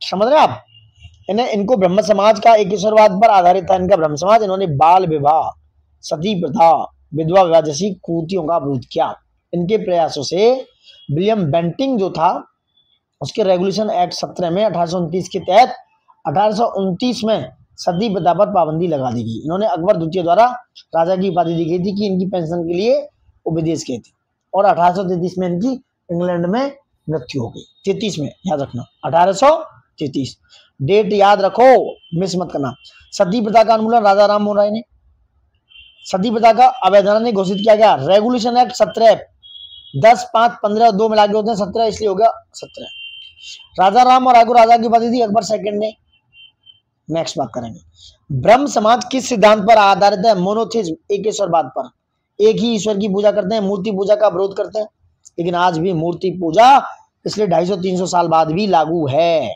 समझ रहे हैं आप। इनको ब्रह्म समाज का एक ईश्वरवाद पर आधारित था इनका ब्रह्म समाज। इन्होंने बाल विवाह, सती प्रथा, विधवा विवाह जैसी कुरीतियों का विरोध किया। इनके प्रयासों से विलियम बेंटिंग जो था, उसके रेगुलेशन एक्ट 17 में 1829 के तहत 1829 में सती प्रथा पर पाबंदी लगा दी गई। इन्होंने अकबर द्वितीय द्वारा राजा की उपाधि दी गई थी कि इनकी पेंशन के लिए वो विदेश गए थे, और 1833 में इनकी इंग्लैंड में मृत्यु हो गई। 33 में, याद रखना 1833, डेट याद रखो, मिस मत करना। सती प्रथा का उन्मूलन राजा राम मोहन राय ने। सती प्रथा का अवैधनिक घोषित किया गया। रेगुलेशन एक्ट 17, 10, 5, 15 2 मिला के होते हैं 17, इसलिए हो गया 17। राजा राम और राय को राजा की उपाधि दी अकबर सेकंड ने। नेक्स्ट बात करेंगे, ब्रह्म समाज किस सिद्धांत पर आधारित है? मोनोथिज्म, एक ईश्वरवाद पर। एक ही ईश्वर की पूजा करते हैं, मूर्ति पूजा का विरोध करते हैं। लेकिन आज भी मूर्ति पूजा पिछले 250-300 साल बाद भी लागू है।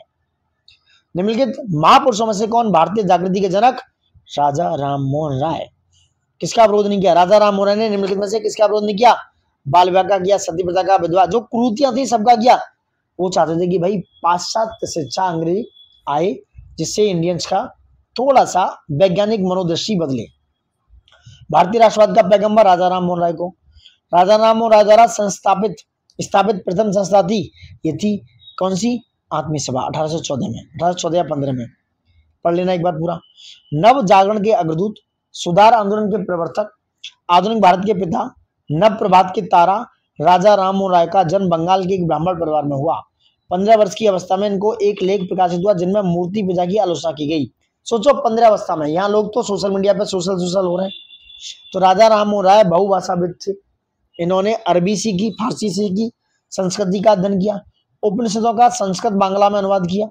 निम्नलिखित महापुरुषों में से कौन भारतीय जागृति के जनक? राजा राम मोहन राय। किसका विरोध नहीं किया? राजा राम मोहन राय ने निम्नलिखित में से किसका विरोध नहीं किया? बाल विवाह का किया, सती प्रथा का, विधवा, जो कुरीतियां थी सबका किया। वो चाहते थे कि भाई पाश्चात्य शिक्षा अंग्रेजी आए, जिससे इंडियंस का थोड़ा सा वैज्ञानिक मनोदृष्टि बदले। भारतीय राष्ट्रवाद का पैगंबर राजा राम मोहन राय को, राजा राम मोहन राय द्वारा स्थापित प्रथम संस्था थी, ये थी कौन सी? आत्मीय सभा, 1814 में, 1814 या 15 में। पढ़ लेना एक बार पूरा। नव जागरण के अग्रदूत, सुधार आंदोलन के प्रवर्तक, आधुनिक भारत के पिता, नव प्रभात के तारा राजा राम मोहन राय का जन्म बंगाल के एक ब्राह्मण परिवार में हुआ। 15 वर्ष की अवस्था में इनको एक लेख प्रकाशित हुआ जिनमें मूर्ति पूजा की आलोचना की गई। सोचो 15 अवस्था में, यहाँ लोग तो सोशल मीडिया पे सोशल हो रहे हैं। तो राजा राम मोहन राय बहुभाषाविद थे। इन्होंने अरबी सीखी, फारसी सीखी, संस्कृति का अध्ययन किया, उपनिषदों का संस्कृत बांग्ला में अनुवाद किया,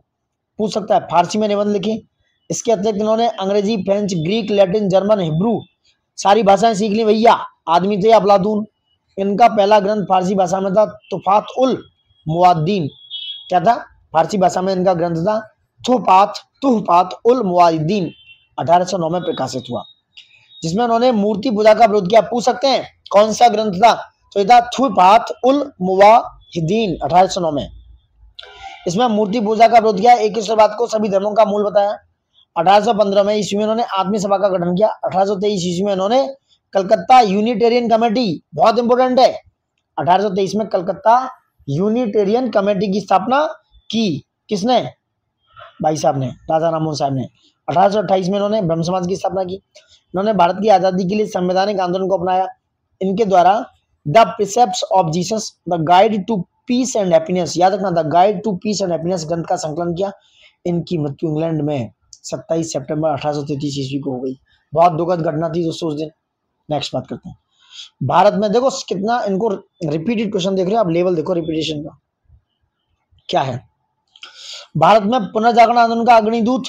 पूछ सकता है फारसी में निबंध लिखे। इसके अतिरिक्त इन्होंने अंग्रेजी, French, Greek, Latin, German, Hebrew सारी भाषाएं सीख ली। भैया आदमी थे अफलातून। इनका पहला ग्रंथ फारसी भाषा में था तुफात उल मुआद्दीन। क्या था? फारसी भाषा में इनका ग्रंथ था तुहफात उल मुआद्दीन, 1809 में प्रकाशित हुआ, जिसमें उन्होंने मूर्ति पूजा का विरोध किया। पूछ सकते हैं कौन सा ग्रंथ था? तो ये था तुहफात उल मुआद्दीन, 1809 में। इसमें मूर्ति पूजा का विरोध किया, एक ईश्वरवाद को सभी धर्मों का मूल बताया। 1815 में ईस्वी में इन्होंने आत्मीय सभा का गठन किया। 1823 ईस्वी में इन्होंने कलकत्ता यूनिटेरियन कमेटी, बहुत इंपोर्टेंट है, 1823 में कलकत्ता यूनिटेरियन कमेटी की स्थापना की। किसने? भाई साहब ने, राजा राम मोहन साहब ने। 1828 में इन्होंने ब्रह्म समाज की स्थापना की। इन्होंने भारत की आजादी के लिए संवैधानिक आंदोलन को अपनाया। इनके द्वारा the precepts of Jesus, the guide to peace and happiness, याद रखना, the guide to peace and happiness ग्रंथ का संकलन किया। इनकी मृत्यु इंग्लैंड में 27 सितंबर 1833 ईस्वी को हो गई। बहुत दुखद घटना थी दोस्तों उस दिन। नेक्स्ट बात करते हैं, भारत में देखो कितना इनको रिपीटेड क्वेश्चन देख रहे हो आप, लेवल देखो रिपीटेशन का क्या है। भारत में पुनर्जागरण आंदोलन का अग्रणी दूत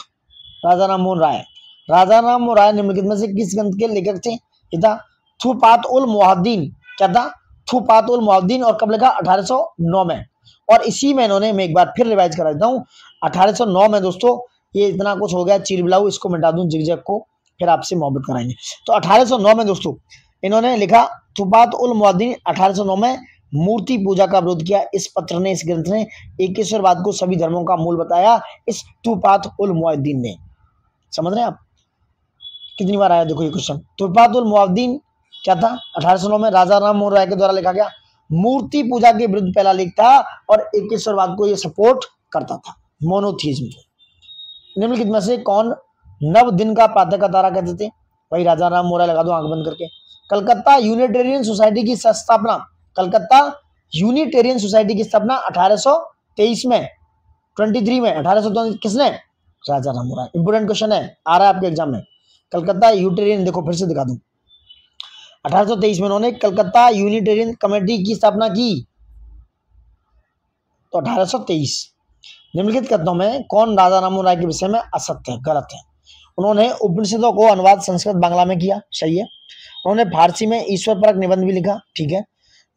राजा राम मोहन राय। राजा राम मोहन राय निम्नलिखित में से किस ग्रंथ के लेखक थे? ये था थुपात उल मुहाद्दीन। क्या था? थुपात उल मुहाद्दीन। और कब लिखा? 1809 में। और इसी में इन्होंने, मैं एक बार फिर रिवाइज करा देता हूँ, 1809 में दोस्तों, ये इतना कुछ हो गया चीर बिलाऊ, इसको मिटा दूं जिगजैग को, फिर आपसे मोहब्बत कराएंगे। तो 1809 में दोस्तों इन्होंने लिखा थुपात उल मुहाद्दीन। 1809 में मूर्ति पूजा का विरोध किया। इस पत्र ने, इस ग्रंथ ने एकेश्वरवाद को सभी धर्मों का मूल बताया, इस थुपात उल मुहाद्दीन ने। समझ रहे हैं आप? कितनी बार आया देखो ये क्वेश्चन। थुपात उल मुहाद्दीन क्या था? 1809 में राजा राम मोहन राय के द्वारा लिखा गया मूर्ति पूजा के विरुद्ध पहला लेख था और एकेश्वरवाद को ये सपोर्ट करता था, मोनोथीज्म को। निम्नलिखित में से कौन नव दिन का प्रातः का तारा कहते थे? भाई राजा राम मोहन राय लगा दो आंख बंद करके। कलकत्ता यूनिटेरियन सोसाइटी की स्थापना, कलकत्ता यूनिटेरियन सोसाइटी की स्थापना 1823 में, 23 में 1823 किसने? राजा राम मोहन राय। इंपोर्टेंट क्वेश्चन है, आ रहा है आपके एग्जाम में। कलकत्ता यूनिटेरियन, देखो फिर से दिखा दूं, 1823 में उन्होंने कलकत्ता यूनिटेरियन कमेटी की स्थापना की, तो 1823। निम्नलिखित कथनों में कौन राजा राम मोहन राय के विषय में असत्य है, गलत है? उन्होंने उपनिषदों को अनुवाद संस्कृत बांग्ला में किया, सही है। उन्होंने फारसी में ईश्वर परक निबंध भी लिखा, ठीक है।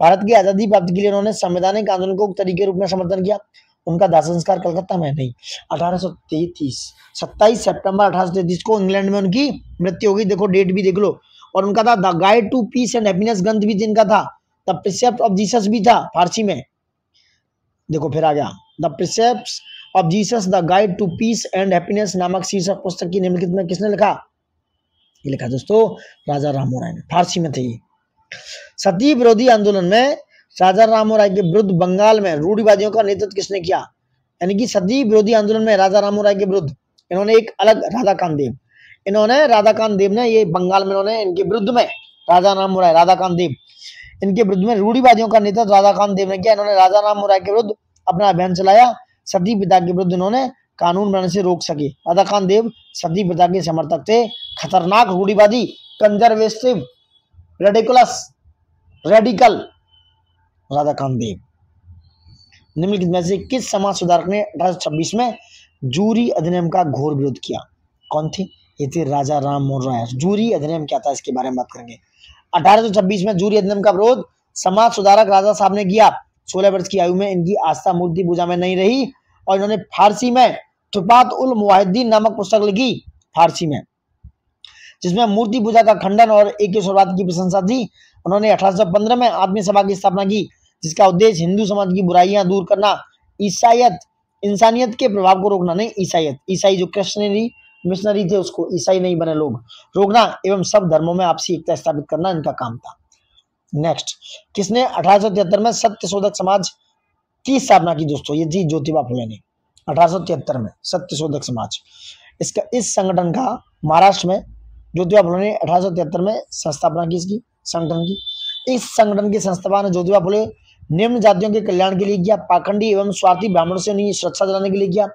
भारत की आजादी प्राप्ति के लिए उन्होंने संवैधानिक आंदोलन को तरीके रूप में समर्थन किया। उनका दाह संस्कार कलकत्ता में नहीं, 1833, 27 सितंबर 1833 को इंग्लैंड में उनकी मृत्यु हो गई। देखो डेट भी देख लो। और उनका था the guide to peace and happiness ग्रंथ भी जिनका था, द प्रिसेप्ट ऑफ जीसस भी था फारसी में। देखो फिर आ गया the precepts of Jesus the guide to peace and happiness नामक शीर्षक पुस्तक की निम्नलिखित में किसने लिखा? ये लिखा दोस्तों राजा राम मोहन राय ने, फारसी में थे ये। सती विरोधी आंदोलन में राजा राम मोहन राय के विरुद्ध बंगाल में रूढ़िवादियों का नेतृत्व किसने किया? यानी कि सती विरोधी आंदोलन में राजा राम मोहन राय के विरुद्ध इन्होंने एक अलग राधाकांत देव, इन्होंने राधाकांत देव ने, ये बंगाल में इन्होंने इनके विरुद्ध में राजा राम मोहन राय, राधाकांत देव, इनके विरुद्ध में रूढ़िवादियों का नेतृत्व राधाकांत देव ने किया। इन्होंने राजा राम मोहन राय के विरुद्ध अपना अभियान चलाया। सती प्रथा के विरुद्ध इन्होंने कानून बनाने से रोक सके। राधाकांत देव सती प्रथा के समर्थक थे, खतरनाक रूढ़िवादी, कंजर्वेटिव, रेडिकल राधाकांत देव। निम्नलिखित में से किस समाज सुधारक ने 1826 में जूरी अधिनियम का घोर विरोध किया? कौन थे? ये थे राजा राम मोहन राय। जूरी अधिनियम क्या था इसके बारे में बात करेंगे। 1826 में जूरी अधिनियम का विरोध समाज सुधारक राजा साहब ने किया। 16 वर्ष की आयु में इनकी आस्था मूर्ति पूजा में नहीं रही और इन्होंने फारसी में थुपात उल मुहाद्दीन नामक पुस्तक लिखी, फारसी में, जिसमें मूर्ति पूजा का खंडन और एकेश्वरवाद की प्रशंसा थी। उन्होंने 1815 में आत्मीय सभा की स्थापना की, जिसका उद्देश्य हिंदू समाज की बुराइयां दूर करना, ईसाइयत, इंसानियत के प्रभाव को रोकना, नहीं ईसाइयत, ईसाई जो क्रिश्चियनरी मिशनरी थे उसको ईसाई नहीं बने लोग, रोकना एवं सब धर्मों में आपसी एकता स्थापित करना इनका काम था। नेक्स्ट, किसने 1873 में सत्य शोधक समाज की स्थापना की? दोस्तों ये थी ज्योतिबा फुले ने, 1873 में सत्य शोधक समाज। इसका, इस संगठन का महाराष्ट्र में ज्योतिबा फुले ने 1873 में संस्थापना की इसकी, संगठन की। इस संगठन के संस्थापना ज्योतिबा फुले निम्न जातियों के कल्याण के लिए किया, पाखंडी एवं स्वार्थी ब्राह्मणों से उन्हें सुरक्षा दिलाने के लिए किया।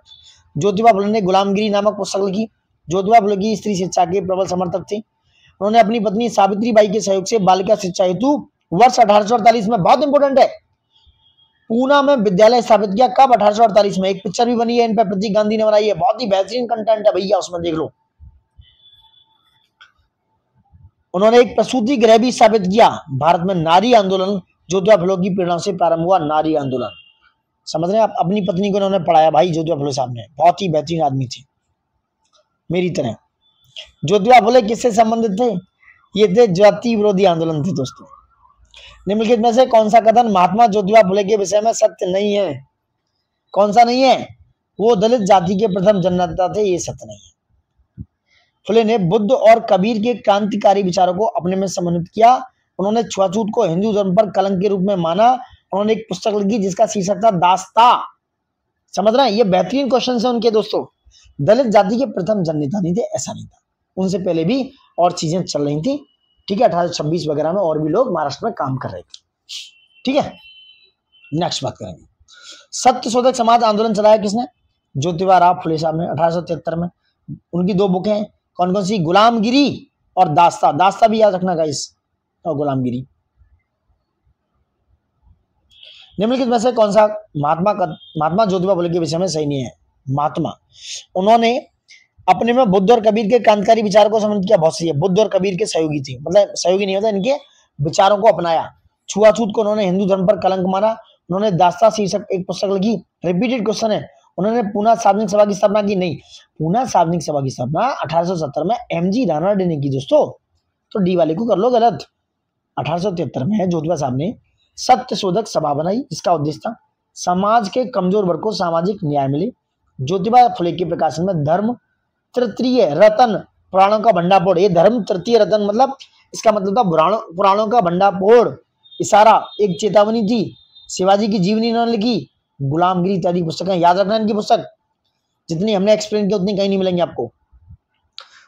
ज्योतिबा फुले ने गुलामगिरी नामक पुस्तक लिखी। ज्योतिबा फुले की स्त्री शिक्षा के प्रबल समर्थक थे। उन्होंने अपनी पत्नी सावित्री बाई के सहयोग से बालिका शिक्षा हेतु वर्ष 1848 में, बहुत इंपोर्टेंट है, पूना में विद्यालय स्थापित किया। कब? 1848 में। एक पिक्चर भी बनी है इन पर, प्रतीक गांधी ने बनाई है, बहुत ही बेहतरीन कंटेंट है भैया, उसमें देख लो। उन्होंने एक प्रसूति गृह भी स्थापित किया। भारत में नारी आंदोलन ज्योतिबा फुले की प्रेरणा से प्रारंभ हुआ, नारी आंदोलन। समझ रहे हैं आप? अपनी पत्नी को उन्होंने पढ़ाया भाई ज्योतिबा फुले साहब ने, बहुत ही बेहतरीन आदमी थे मेरी तरह। ज्योतिबा फुले किससे संबंधित थे? ये थे जाति विरोधी आंदोलन थे दोस्तों। निम्नलिखित में से कौन सा कथन महात्मा ज्योतिबा फुले के विषय में सत्य नहीं है? कौन सा नहीं है? वो दलित जाति के प्रथम जननेता थे, ये सत्य नहीं है। फुले ने बुद्ध और कबीर के क्रांतिकारी विचारों को अपने में समन्वित किया। उन्होंने छुआछूत को हिंदू धर्म पर कलंक के रूप में माना। उन्होंने एक पुस्तक लिखी जिसका शीर्षक था दास्ता। समझ रहे हैं? ये बेहतरीन क्वेश्चन है उनके दोस्तों। दलित जाति के प्रथम जननेता नहीं थे, ऐसा नहीं था, उनसे पहले भी और चीजें चल रही थी, ठीक है। 1826 वगैरह में और भी लोग महाराष्ट्र में काम कर रहे थे, ठीक है। नेक्स्ट बात करेंगे, सत्य शोधक समाज आंदोलन चलाया किसने? ज्योतिबा राव फुले साहब ने 1873 में। उनकी दो बुकें हैं, कौन कौन सी? गुलामगिरी और दास्ता। दास्ता भी याद रखना गाइस, और गुलामगिरी। निम्नलिखित में से कौन सा महात्मा ज्योतिबा फुले के विषय में सही नहीं है? महात्मा, उन्होंने अपने में बुद्ध और कबीर के क्रांतिकारी विचारों को समझ किया, बहुत सही है। बुद्ध और कबीर के सहयोगी थे, मतलब सहयोगी नहीं होता, इनके विचारों को अपनाया। छुआछूत को उन्होंने हिंदू धर्म पर कलंक माना। उन्होंने दास्ता शीर्षक एक पुस्तक लिखी। रिपीटेड क्वेश्चन है, उन्होंने पूना सार्वजनिक सभा की स्थापना की? नहीं, पूना सार्वजनिक सभा की स्थापना 1870 में एमजी रानडे ने की दोस्तों, तो डी वाले को कर लो गलत। 1873 में ज्योतिबा साहब ने सत्यशोधक सभा बनाई, इसका उद्देश्य था समाज के कमजोर वर्ग को सामाजिक न्याय मिले। ज्योतिबा फुले के प्रकाशन में धर्म तृतीय रतन पुराणों का भंडाफोड़, ये धर्म तृतीय रतन मतलब इसका मतलब था पुराणों का भंडाफोड़, इशारा एक चेतावनी थी। शिवाजी की जीवनी इन्होंने लिखी। गुलामगिरी इत्यादि पुस्तकें याद रखना, इनकी पुस्तक जितनी हमने एक्सप्लेन की उतनी कहीं नहीं मिलेंगे आपको।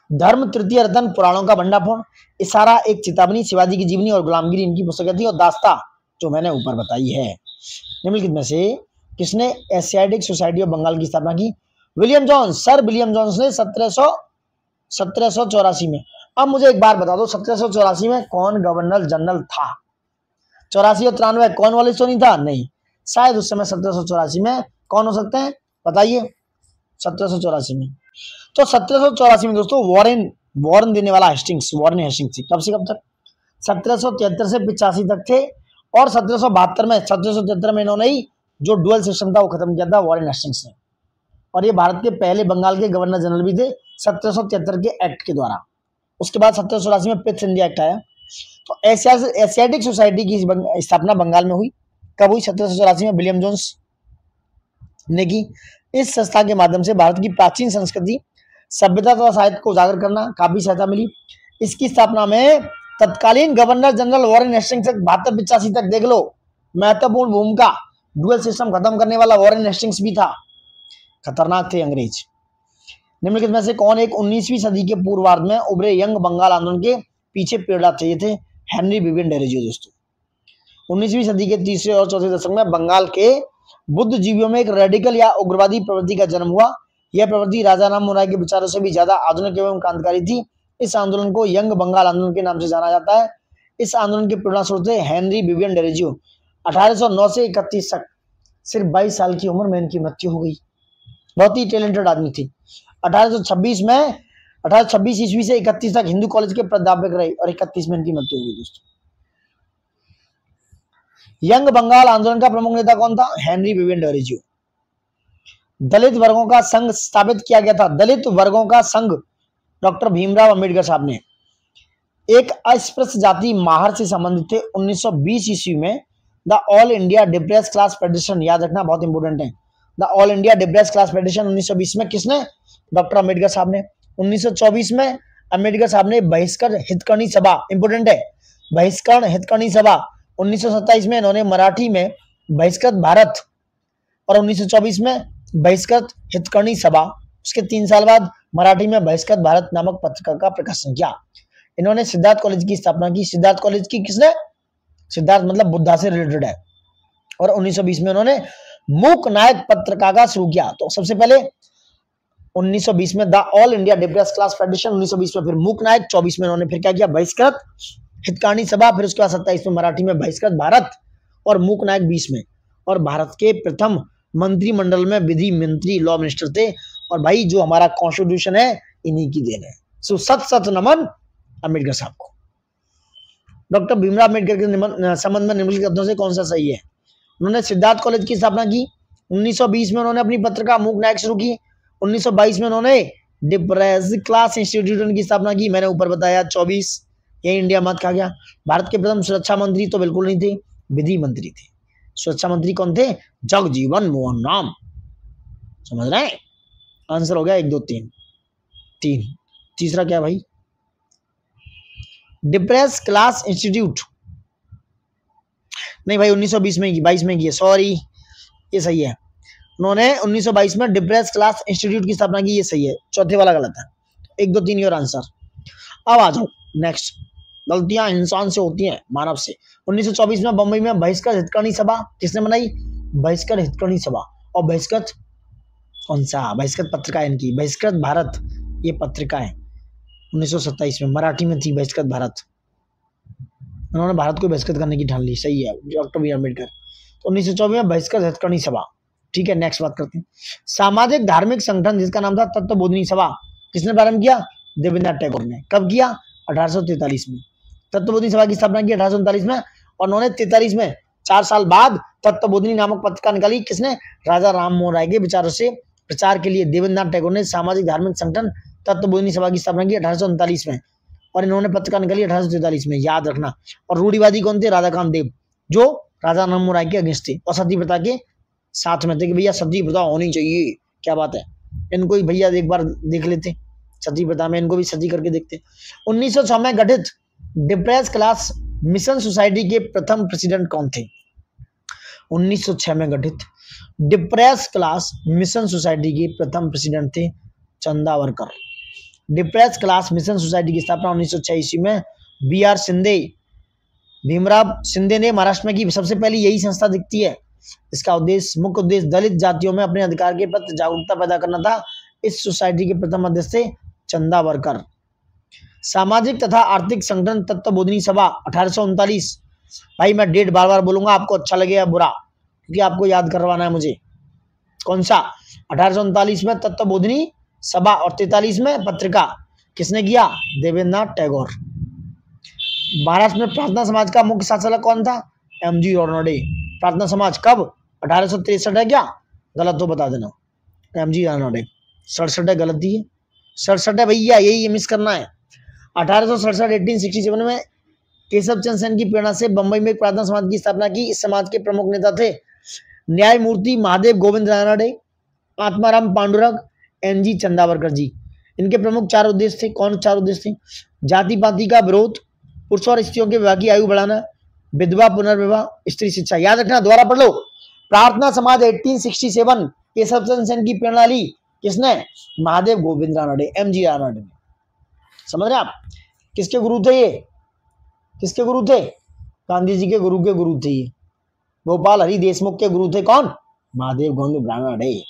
धर्म तृतीय रतन पुराणों का भंडाफोड़, इशारा एक चेतावनी, शिवाजी की जीवनी और गुलामगिरी इनकी पुस्तकें थी। और दास्ता जो मैंने ऊपर बताई है। निम्नलिखित में से किसने एशियाटिक सोसाइटी ऑफ बंगाल की स्थापना की? William Jones, sir William Jones ने 1784 में। अब मुझे एक बार बता दो, 1784 में कौन गवर्नर जनरल था? 84 और 93 कौन वाले तो नहीं था? नहीं, शायद उस समय 1784 में कौन हो सकते हैं बताइए? 1784 में, तो 1784 में दोस्तों वॉरेन देने वाला हेस्टिंग्स, वॉरेन हेस्टिंग्स कब से कब तक? 1773 से 85 तक थे। और 1773 में इन्होंने ही जो डुअल सिस्टम था वो खत्म किया था वॉरेन हेस्टिंग्स ने। और ये भारत के पहले बंगाल के गवर्नर जनरल भी थे 1773 के एक्ट के द्वारा। उसके बाद 1784 में पिट्स इंडिया एक्ट आया। तो एशियाटिक सोसाइटी की स्थापना बंगाल में हुई। कब हुई? 1784 में विलियम जोन्स ने की। इस संस्था के माध्यम से भारत की प्राचीन संस्कृति, सभ्यता तथा साहित्य को उजागर करना काफी सहायता मिली। इसकी स्थापना में तत्कालीन गवर्नर जनरल वॉरेन हेस्टिंग्स 72-85 तक देख लो, महत्वपूर्ण भूमिका। डुअल सिस्टम खत्म करने वाला वॉरेन हेस्टिंग्स भी था, खतरनाक थे अंग्रेज। निम्नलिखित में से कौन एक 19वीं सदी के पूर्वार्ध में उभरे यंग बंगाल आंदोलन के पीछे प्रेरणा थे? ये थे हेनरी विवियन डेरोजियो दोस्तों। 19वीं सदी के तीसरे और चौथे दशक में बंगाल के बुद्धिजीवियों में एक रेडिकल या उग्रवादी प्रवृत्ति का जन्म हुआ। यह प्रवृत्ति राजा राम मोहन राय के विचारों से भी ज्यादा आधुनिक एवं क्रांतिकारी थी। इस आंदोलन को यंग बंगाल आंदोलन के नाम से जाना जाता है। इस आंदोलन के प्रेरणा स्रोत थे हेनरी विवियन डेरोजियो। 1809 से 31 तक सिर्फ 22 साल की उम्र में इनकी मृत्यु हो गई। बहुत ही टैलेंटेड आदमी थी। 1826 ईस्वी से 31 तक हिंदू कॉलेज के प्राध्यापक रहे और 31 में इनकी मृत्यु हो गई दोस्तों। यंग बंगाल आंदोलन का प्रमुख नेता कौन था? Henry Vivian Derozio. दलित वर्गों का संघ स्थापित किया गया था। दलित वर्गों का संघ डॉक्टर भीमराव अंबेडकर साहब ने। एक अस्पृश्य जाति माहर से संबंधित थे। 1920 ईस्वी में the all India depress class federation, याद रखना बहुत इंपोर्टेंट है, the all India depress class federation 1920 में किसने? डॉक्टर अंबेडकर साहब ने। 1924 में अंबेडकर साहब ने बहिष्कार हितकर्णी सभा, इंपोर्टेंट है, बहिष्कार हितकर्णी सभा। 1927 में इन्होंने मराठी में बहिष्कृत भारत और 1924 में बहिष्कृत हितकर्णी सभा। उसके 3 साल बाद मराठी में बहिष्कृत भारत नामक पत्रिका का प्रकाशन किया। इन्होंने सिद्धार्थ कॉलेज की स्थापना की। सिद्धार्थ कॉलेज की किसने? सिद्धार्थ मतलब बुद्धा से रिलेटेड है। और 1920 में उन्होंने मूक नायक पत्रिका का शुरू किया। तो सबसे पहले 1920 में the all India depress class federation, 1920 में फिर मूक नायक, 24 में उन्होंने फिर क्या किया? बहिष्कृत हितकर्णी सभा, फिर उसके बाद 27 में मराठी में बहिष्कृत भारत और मूक नायक 20 में। और भारत के प्रथम मंत्रिमंडल में विधि मंत्री, लॉ मिनिस्टर थे। और भाई जो हमारा कॉन्स्टिट्यूशन है इन्हीं की देन है। सो सत नमन अम्बेडकर साहब को। डॉक्टर भीमराव अम्बेडकर के संबंध में निम्नलिखित कथनों से कौन सा सही है? उन्होंने सिद्धार्थ कॉलेज की स्थापना की। 1920 में उन्होंने अपनी पत्रिका मूक नायक शुरू की। 1922 में उन्होंने डिप्रेस क्लास इंस्टीट्यूट की स्थापना की। मैंने ऊपर बताया 24 यही इंडिया मत खा गया। भारत के प्रथम सुरक्षा मंत्री तो बिल्कुल नहीं थे, विधि मंत्री थे। सुरक्षा मंत्री कौन थे? जगजीवन मोहन राम। समझ रहे हैं? आंसर हो गया 1 2 3 3। तीसरा क्या भाई? डिप्रेस क्लास इंस्टीट्यूट नहीं भाई, 1920 में की, 22 में की है, सॉरी, ये सही है। उन्होंने 1922 में डिप्रेस क्लास इंस्टीट्यूट की स्थापना की, ये सही है। चौथे वाला गलत है। 1 2 3 और आंसर। अब आ जाओ नेक्स्ट। गलतियां इंसान से होती हैं, मानव से। 1924 में बंबई में बहिष्कृत हितकर्णी सभा किसने बनाई? बहिष्कृत हितकर्णी सभा। और बहिष्कृत कौन सा? बहिष्कृत पत्रिका इनकी, बहिष्कृत भारत, ये पत्रिका है। 1927 में मराठी में थी बहिष्कृत भारत। उन्होंने भारत को बहिष्कृत करने की ठान ली, सही है, डॉक्टर बी आर अम्बेडकर। तो 1924 में बहिष्कृत हितकर्णी सभा। ठीक है, नेक्स्ट बात करते हैं। सामाजिक धार्मिक संगठन जिसका नाम था तत्वबोधिनी सभा किसने प्रारंभ किया? देवेंद्रनाथ टैगोर ने। कब किया? 1843 में। तत्वबोधिनी सभा की स्थापना की 1839 में, और उन्होंने 43 में 4 साल बाद तत्वबोधिनी नामक पत्रिका निकाली। किसने? राजा राम मोहन राय के विचारों से प्रचार के लिए देवेंद्रनाथ टैगोर ने सामाजिक धार्मिक संगठन तत्वबोधिनी सभा की स्थापना की 1839 में, और इन्होंने पत्रिका निकाली 1843 में, याद रखना। और रूढ़िवादी कौन थे? राधाकांत देव, जो राजा राम मोहन राय के अगेंस्ट थे और सती प्रथा के साथ में थे कि भैया सती प्रथा होनी चाहिए। क्या बात है, इनको ही भैया एक बार देख लेते सती प्रथा में, इनको भी सती करके देखते। 1906 में गठित डिप्रेस क्लास मिशन सोसाइटी के प्रथम प्रेसिडेंट कौन थे? 1906 में गठित डिप्रेस क्लास मिशन सोसाइटी के प्रथम प्रेसिडेंट थे Chandavarkar. Depress class mission society की स्थापना 1906 ईस्वी में बी.आर. शिंदे, भीमराव शिंदे ने महाराष्ट्र में की। सबसे पहले यही संस्था दिखती है। इसका उद्देश्य, मुख्य उद्देश्य दलित जातियों में अपने अधिकार के प्रति जागरूकता पैदा करना था। इस सोसाइटी के प्रथम अध्यक्ष थे चंदावरकर। सामाजिक तथा आर्थिक संगठन तत्वबोधिनी सभा 1839। भाई मैं डेट बार बार बोलूंगा, आपको अच्छा लगेगा बुरा, क्योंकि आपको याद करवाना है मुझे। कौन सा? 1839 में तत्वबोधिनी सभा, और 43 में पत्रिका किसने किया? देवेंद्रनाथ टैगोर। महाराष्ट्र में प्रार्थना समाज का मुख्य शासक कौन था? एम.जी. रानडे। प्रार्थना समाज कब? 1863 है क्या? गलत तो बता देना। एम.जी. रानडे। 67 है, गलती है। 67 है भैया, यही मिस करना है। 1867 1867 में केशव चंद्र सेन की प्रेरणा से बंबई में प्रार्थना समाज की स्थापना की। इस समाज के प्रमुख नेता थे न्यायमूर्ति महादेव गोविंद रानडे, आत्माराम पांडुरंग, एन.जी. चंदावरकर जी। इनके प्रमुख 4 उद्देश्य थे। कौन 4 उद्देश्य थे? जाति पाति का विरोध, पुरुषों और स्त्रियों के विवाह की आयु बढ़ाना, विधवा पुनर्विवाह, स्त्री शिक्षा। याद रखना, दोबारा पढ़ लो। प्रार्थना समाज 1867 केशव चंद्र सेन की प्रेरणा ली। किसने? महादेव गोविंद रानडे, एम.जी. रानडे ने। समझ रहे आप? किसके गुरु थे ये? किसके गुरु थे? गांधी जी के गुरु थे ये। गोपाल हरि देशमुख के गुरु थे कौन? महादेव गोविंद रानडे।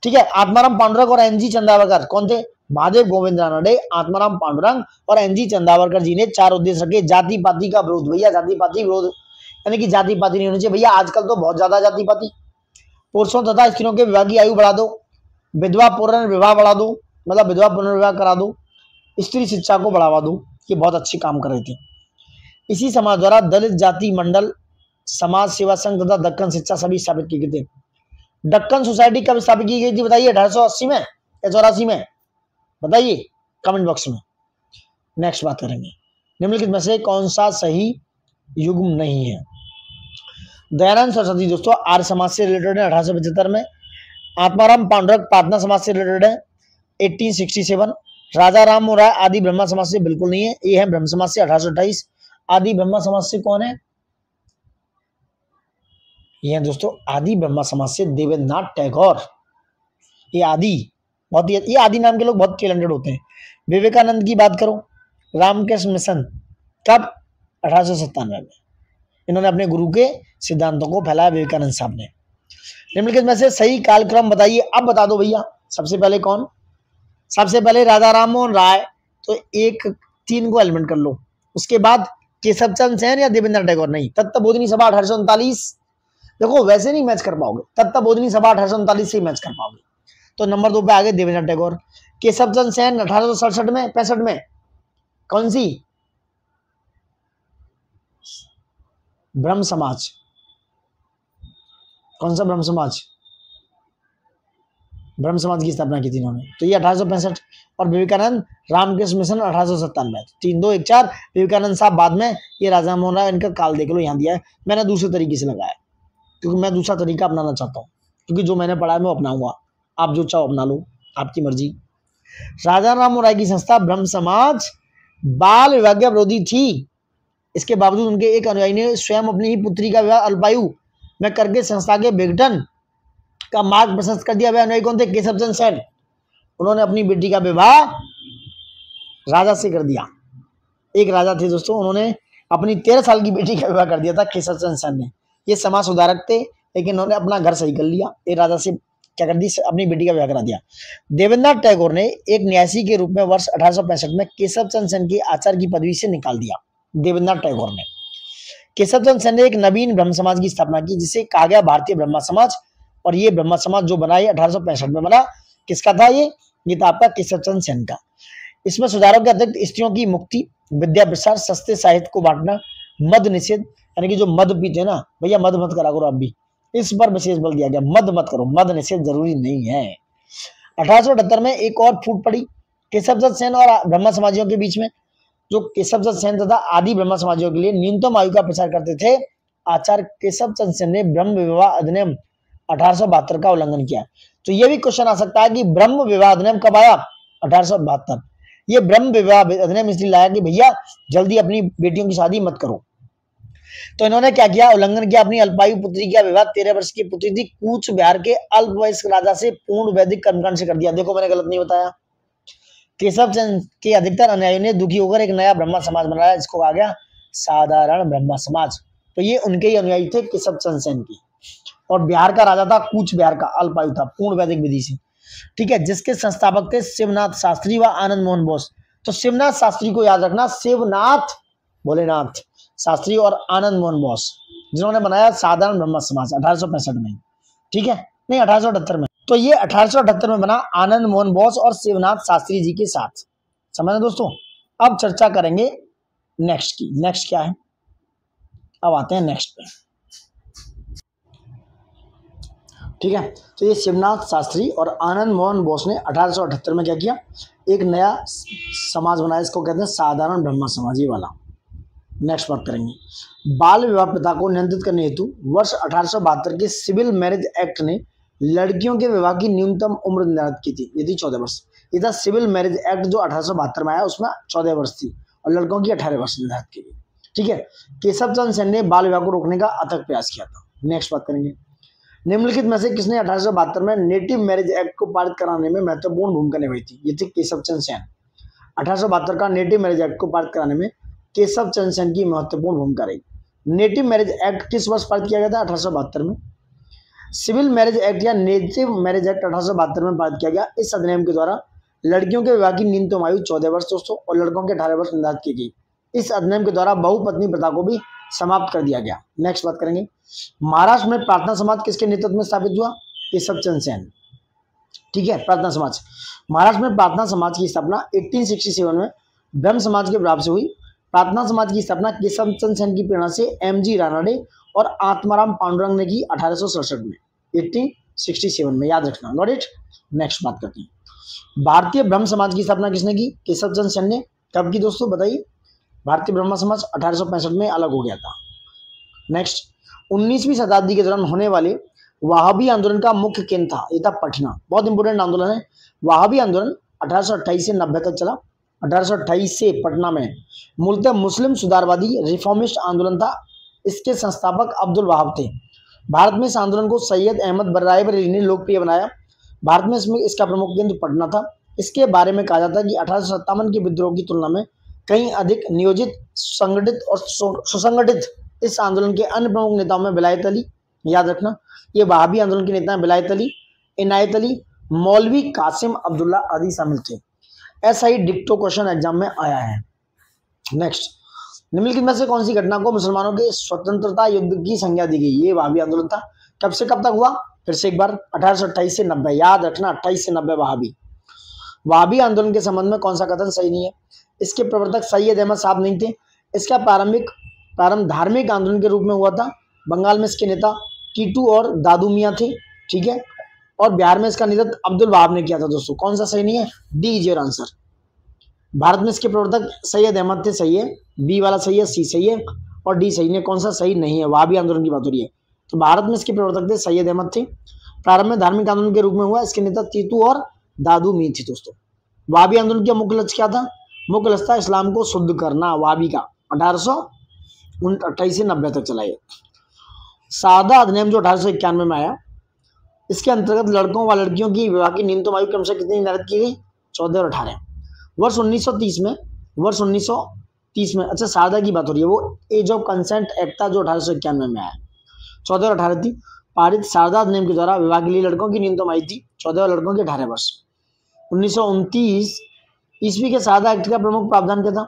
ठीक है। आत्माराम पांडुरंग और एन.जी. चंदावरकर कौन थे? महादेव गोविंद रानडे, आत्माराम पांडुरंग और एन.जी. चंदावरकर जी ने 4 उद्देश्य रखे। जाति पाति का विरोध, भैया जाति पाति विरोध, यानी कि जाति पाति नहीं होनी चाहिए भैया। आजकल तो बहुत ज्यादा जाति पाति। पुरुषों तथा स्त्रियों के विवाह की आयु बढ़ा दो, विधवा पुनर्विवाह बढ़ा दो, मतलब विधवा पुनर्विवाह करा दो, स्त्री शिक्षा को बढ़ावा दो। ये बहुत अच्छे काम कर रहे थे। इसी समाज द्वारा दलित जाति मंडल, समाज सेवा संघ तथा दक्कन शिक्षा सभी स्थापित किए गए थे। दक्कन सोसाइटी कब स्थापित की गई थी बताइए? 1880 में या 84 में? बताइए कमेंट बॉक्स में। नेक्स्ट बात करेंगे, निम्नलिखित में से कौन सा सही युग्म नहीं है? दयानंद सरस्वती दोस्तों आर्य समाज से रिलेटेड है 1875 में। आत्माराम पांडुरंग प्रार्थना समाज से रिलेटेड है 1867। राजा राम मोहन राय आदि ब्रह्मा समाज से बिल्कुल नहीं है, ये है ब्रह्म समाज से 1828। आदि ब्रह्मा समाज से कौन है? ये है दोस्तों आदि ब्रह्मा समाज से देवेंद्रनाथ टैगोर। ये आदि ये आदि नाम के लोग बहुत टैलेंटेड होते हैं। विवेकानंद की बात करो, रामकृष्ण मिशन कब? 1897 में। इन्होंने अपने गुरु के सिद्धांतों को फैलाया विवेकानंद साहब ने। निम्नलिखित में से सही कालक्रम बताइए। अब बता दो भैया, सबसे पहले कौन? सबसे पहले राजा राम मोहन राय, तो 1-3 को एलिमेंट कर लो। उसके बाद केशव चंद्र सेन या देवेंद्रनाथ टैगोर? नहीं। तत्वबोधिनी सभा 1839। देखो वैसे नहीं मैच कर पाओगे, तत्वबोधिनी सभा 1839 से ही मैच कर पाओगे। तो नंबर 2 पे आ गए देवेंद्रनाथ टैगोर। केशव चंद्र सेन 1867 में 65 में, कौन सी? ब्रह्म समाज। कौन सा ब्रह्म समाज? ब्रह्म समाज की स्थापना की थी इन्होंने, तो ये 1865। और विवेकानंद रामकृष्ण मिशन 1897। 3, 2, 1, 4। विवेकानंद साहब बाद में, ये राजा मोहन राय, इनका काल देख लो, यहाँ दिया है। मैंने दूसरे तरीके से लगाया क्योंकि मैं दूसरा तरीका अपनाना चाहता हूँ, क्योंकि जो मैंने पढ़ा है मैं अपनाऊंगा। आप जो चाहो अपना लो, आपकी मर्जी। राजा राम मोहन राय की संस्था ब्रह्म समाज बाल विवाह विरोधी थी। इसके बावजूद उनके एक अनुयायी ने स्वयं अपनी ही पुत्री का विवाह अल्पायु में करके संस्था के विघटन का मार्ग प्रशस्त कर दिया। वे अनुयायी कौन थे? केशव चंद्र सेन। उन्होंने अपनी बेटी का विवाह राजा से कर दिया। एक राजा थे दोस्तों, उन्होंने अपनी 13 साल की बेटी का विवाह कर दिया था केशव चंद्र सेन ने। ये समाज सुधारक थे, लेकिन उन्होंने अपना घर सही कर लिया। एक राजा से क्या कर दी? अपनी बेटी का विवाह करा दिया। देवेंद्रनाथ टैगोर ने एक न्यासी के रूप में वर्ष 1865 में केशव चंद्र सेन की आचार्य की पदवी से निकाल दिया। देवेंद्रनाथ टैगोर ने। केशव चंद्र सेन ने एक नवीन ब्रह्म समाज की स्थापना की, जिसे कहा गया भारतीय ब्रह्मा समाज। और ये ब्रह्मा समाज जो बना, ये 1865 में बना। किसका था ये? ये था आपका केशव चंद्र सेन का। इसमें सुधारों के अतिरिक्त स्त्रियों की मुक्ति, विद्या प्रसार, सस्ते साहित्य को बांटना, मद निषेध, यानी कि जो मद पीते ना भैया मद मत करा करो, आप भी इस पर विशेष बल दिया गया, मद मत करो, मद निषेध जरूरी नहीं है। 1878 में एक और फूट पड़ी केशव चंद्र सेन और ब्रह्म समाजियों के बीच में। जो केशव चंद्र सेन तथा आदि ब्रह्म समाजियों के लिए न्यूनतम आयु का प्रचार करते थे, आचार्य केशव चंद्र सेन ने ब्रह्म विवाह अधिनियम 1872 का उल्लंघन किया। तो ये भी क्वेश्चन आ सकता है कि ब्रह्म विवाह अधिनियम कब आया? 1872। ये ब्रह्म विवाह अधिनियम इसलिए लाया कि भैया जल्दी अपनी बेटियों की शादी मत करो। तो इन्होंने क्या किया? उल्लंघन किया। अपनी अल्पायु पुत्री का विवाह 13 वर्ष की पुत्री थी कूच बिहार के अल्पवयस्क राजा से पूर्ण वैदिक कर्मकांड से कर दिया। देखो मैंने गलत नहीं बताया। केशव चंद्र के अधिकतर अनुयायियों ने दुखी होकर एक नया ब्रह्मा समाज बनाया, इसको कहा गया साधारण ब्रह्मा समाज। तो ये उनके ही अनुयायी थे केशव चंद्र सेन की। और बिहार का राजा था कूच बिहार का, अल्पायु था, पूर्ण वैदिक विधि से, ठीक है, जिसके संस्थापक थे शिवनाथ शास्त्री व आनंद मोहन बोस। तो शिवनाथ शास्त्री को याद रखना, शिवनाथ भोलेनाथ शास्त्री और आनंद मोहन बोस, जिन्होंने बनाया साधारण ब्रह्म समाज 1865 में, ठीक है, नहीं 1878 में। तो ये 1878 में बना आनंद मोहन बोस और शिवनाथ शास्त्री जी के साथ। समझ दोस्तों। अब चर्चा करेंगे नेक्स्ट की। नेक्स्ट क्या है? अब आते हैं नेक्स्ट पे, ठीक है। तो ये शिवनाथ शास्त्री और आनंद मोहन बोस ने 1878 में क्या किया? एक नया समाज बनाया, इसको कहते हैं साधारण ब्रह्म समाज, ये वाला। नेक्स्ट बात करेंगे। बाल विवाह प्रथा को नियंत्रित करने हेतु वर्ष 1872 के सिविल मैरिज एक्ट ने लड़कियों के विवाह की न्यूनतम उम्र निर्धारित की थी, ये थी 14 वर्ष। ये था सिविल मैरिज एक्ट जो 1872 में आया, उसमें 14 वर्ष थी और लड़कों की 18 वर्ष निर्धारित की गई, ठीक है। केशव चंद्र सेन ने बाल विवाह को रोकने का अथक प्रयास किया था। नेक्स्ट बात करेंगे। निम्नलिखित में से किसने 1872 में नेटिव मैरिज एक्ट को पारित कराने में महत्वपूर्ण भूमिका निभाई थी? ये थे केशव चंद्र सेन। 1872 का नेटिव मैरिज एक्ट को पारित कराने में केशव चंद्र सेन की महत्वपूर्ण भूमिका रही। नेटिव मैरिज एक्ट किस वर्ष पारित किया गया था? 1872 में। सिविल मैरिज एक्ट या नेटिव मैरिज एक्ट 1872 में पारित किया गया। इस अधिनियम के द्वारा लड़कियों के विवाह की न्यूनतम आयु 14 वर्ष दोस्तों और लड़कों के 18 वर्ष निर्धारित की गई। इस अधिनियम के द्वारा बहुपत्नी प्रथा को भी समाप्त कर दिया गया। नेक्स्ट बात करेंगे। महाराष्ट्र में प्रार्थना समाज किसके नेतृत्व में स्थापित हुआ? केशव चंद्र सेन, ठीक है। प्रार्थना समाज, महाराष्ट्र में प्रार्थना समाज की स्थापना 1867 में ब्रह्म समाज के प्रभाव से हुई। प्रार्थना समाज की स्थापना केशव चंद्र सेन की प्रेरणा से एम.जी. रानडे और आत्माराम पांडुरंग ने की 1867 में, 1867 में, याद रखना, नोट इट। नेक्स्ट बात करते हैं। भारतीय ब्रह्म समाज की स्थापना किसने की? केशव चंद्र सेन ने। कब की दोस्तों बताइए? भारतीय ब्रह्म समाज 1865 में अलग हो गया था। नेक्स्ट, 19वीं शताब्दी के दौरान होने वाले वहाबी आंदोलन का मुख्य केंद्र था, ये था पटना। बहुत इंपोर्टेंट आंदोलन है। वहाबी आंदोलन 1828 से 90 तक चला। 1828 से पटना में मूलतः मुस्लिम सुधारवादी रिफॉर्मिस्ट आंदोलन था। इसके संस्थापक अब्दुल वहाब थे। भारत में इस आंदोलन को सैयद अहमद बराबरी ने लोकप्रिय बनाया। भारत में इसमें इसका प्रमुख केंद्र पटना था। इसके बारे में कहा जाता है कि 1857 के विद्रोह की तुलना में कहीं अधिक नियोजित, संगठित और सुसंगठित इस आंदोलन के अन्य प्रमुख नेताओं में विलायत अली, याद रखना, ये वहाबी आंदोलन के नेता विलायत अली, इनायत अली, मौलवी कासिम अब्दुल्ला आदि शामिल थे। ऐसा ही डिक्टो क्वेश्चन एग्जाम में आया है। नेक्स्ट, निम्नलिखित में से कौन सी घटना को मुसलमानों के स्वतंत्रता युद्ध की संज्ञा दी गई? ये वहाबी आंदोलन था। कब से कब तक हुआ? फिर से एक बार, 1828 से 90, याद रखना, 28 से 90 वहाबी आंदोलन के संबंध में कौन सा कथन सही नहीं है? इसके प्रवर्तक सैयद अहमद साहब नहीं थे। इसका प्रारंभ धार्मिक आंदोलन के रूप में हुआ था। बंगाल में इसके नेता टीटू और दादू मियाँ थे, ठीक है, और बिहार में इसका नेतृत्व अब्दुल वहाब ने किया था दोस्तों। कौन सा सही नहीं है? D is your answer. Bharat में इसके प्रवर्तक सैयद अहमद थे, सही है, बी वाला सही है, सी सही है और डी सही है। कौन सा सही नहीं है? वहाबी आंदोलन की बात हो रही है। तो भारत में इसके प्रवर्तक थे सैयद अहमद थे। प्रारंभ में धार्मिक आंदोलन के रूप में हुआ। इसके नेता टीटू और दादू मी थी दोस्तों। वहाबी आंदोलन का मुख्य लक्ष्य क्या था? मुख्य लक्ष्य था इस्लाम को शुद्ध करना। वहाबी का 1828 से 90 तक चला। सादा अधिनियम जो 1891 में आया, इसके अंतर्गत लड़कों व लड़कियों की विवाह की न्यूनतम आयु क्रमशः कितनी निर्धारित की गई? 14 और 18। वर्ष 1930 में अच्छा सादा की बात हो रही है, वो एज ऑफ कंसेंट एक्ट था जो 1891 में आया, 14 और 18 थी। पारित सादा अधिनियम के द्वारा विवाह के लिए लड़कों की न्यूनतम आयु थी 14 और लड़कों के 18 वर्ष। 1929 ईस्वी के सादा एक्ट का प्रमुख प्रावधान क्या था?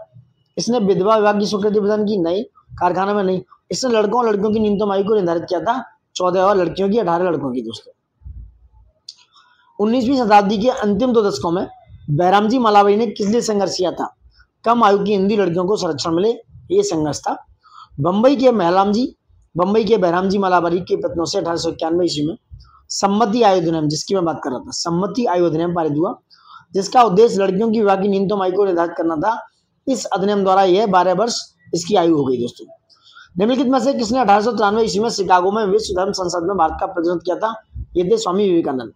इसने विधवा विवाह की स्वीकृति प्रदान की? नहीं। कारखाना में नहीं। इसने लड़कों और लड़कियों की न्यूनतम आयु को निर्धारित किया था 14 और लड़कियों की 18 लड़कों की दोस्तों। 19वीं शताब्दी के अंतिम 2 दशकों में बैरामजी मलाबारी ने किस लिए संघर्ष किया था? कम आयु की हिंदी लड़कियों को संरक्षण मिले, ये संघर्ष था। बम्बई के बैरामजी मलाबारी के प्रयत्नों से 1891 ईस्वी में सम्मति आयु अधिनियम, जिसकी मैं बात कर रहा था, सम्मति आयु अधिनियम पारित हुआ, जिसका उद्देश्य लड़कियों की विवाह की न्यूनतम आयु को निर्धारित करना था। इस अधिनियम द्वारा यह 12 वर्ष इसकी आयु हो गई दोस्तों। निम्नलिखित में से किसने 1893 ईस्वी में शिकागो में विश्व धर्म संसद में भारत का प्रतिनिधित्व किया था? ये थे स्वामी विवेकानंद।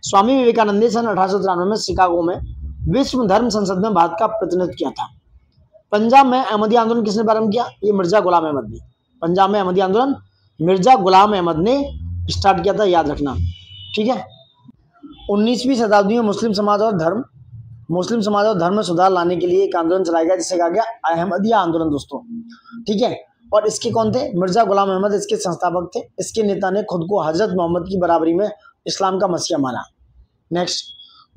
स्वामी विवेकानंद ने सन 1893 में शिकागो में विश्व धर्म संसद में भारत का प्रतिनिधित्व किया था। पंजाब में अहमदी आंदोलन किसने प्रारंभ किया? ये मिर्जा गुलाम अहमद ने। पंजाब में अहमदी आंदोलन मिर्जा गुलाम अहमद ने स्टार्ट किया था, याद रखना, ठीक है। 19वीं शताब्दी में मुस्लिम समाज और धर्म में सुधार लाने के लिए एक आंदोलन चलाया गया जिसे कहा गया अहमदिया आंदोलन दोस्तों, ठीक है। और इसके कौन थे? मिर्जा गुलाम अहमद इसके संस्थापक थे। इसके नेता ने खुद को हजरत मोहम्मद की बराबरी में इस्लाम का मसीहा माना। नेक्स्ट,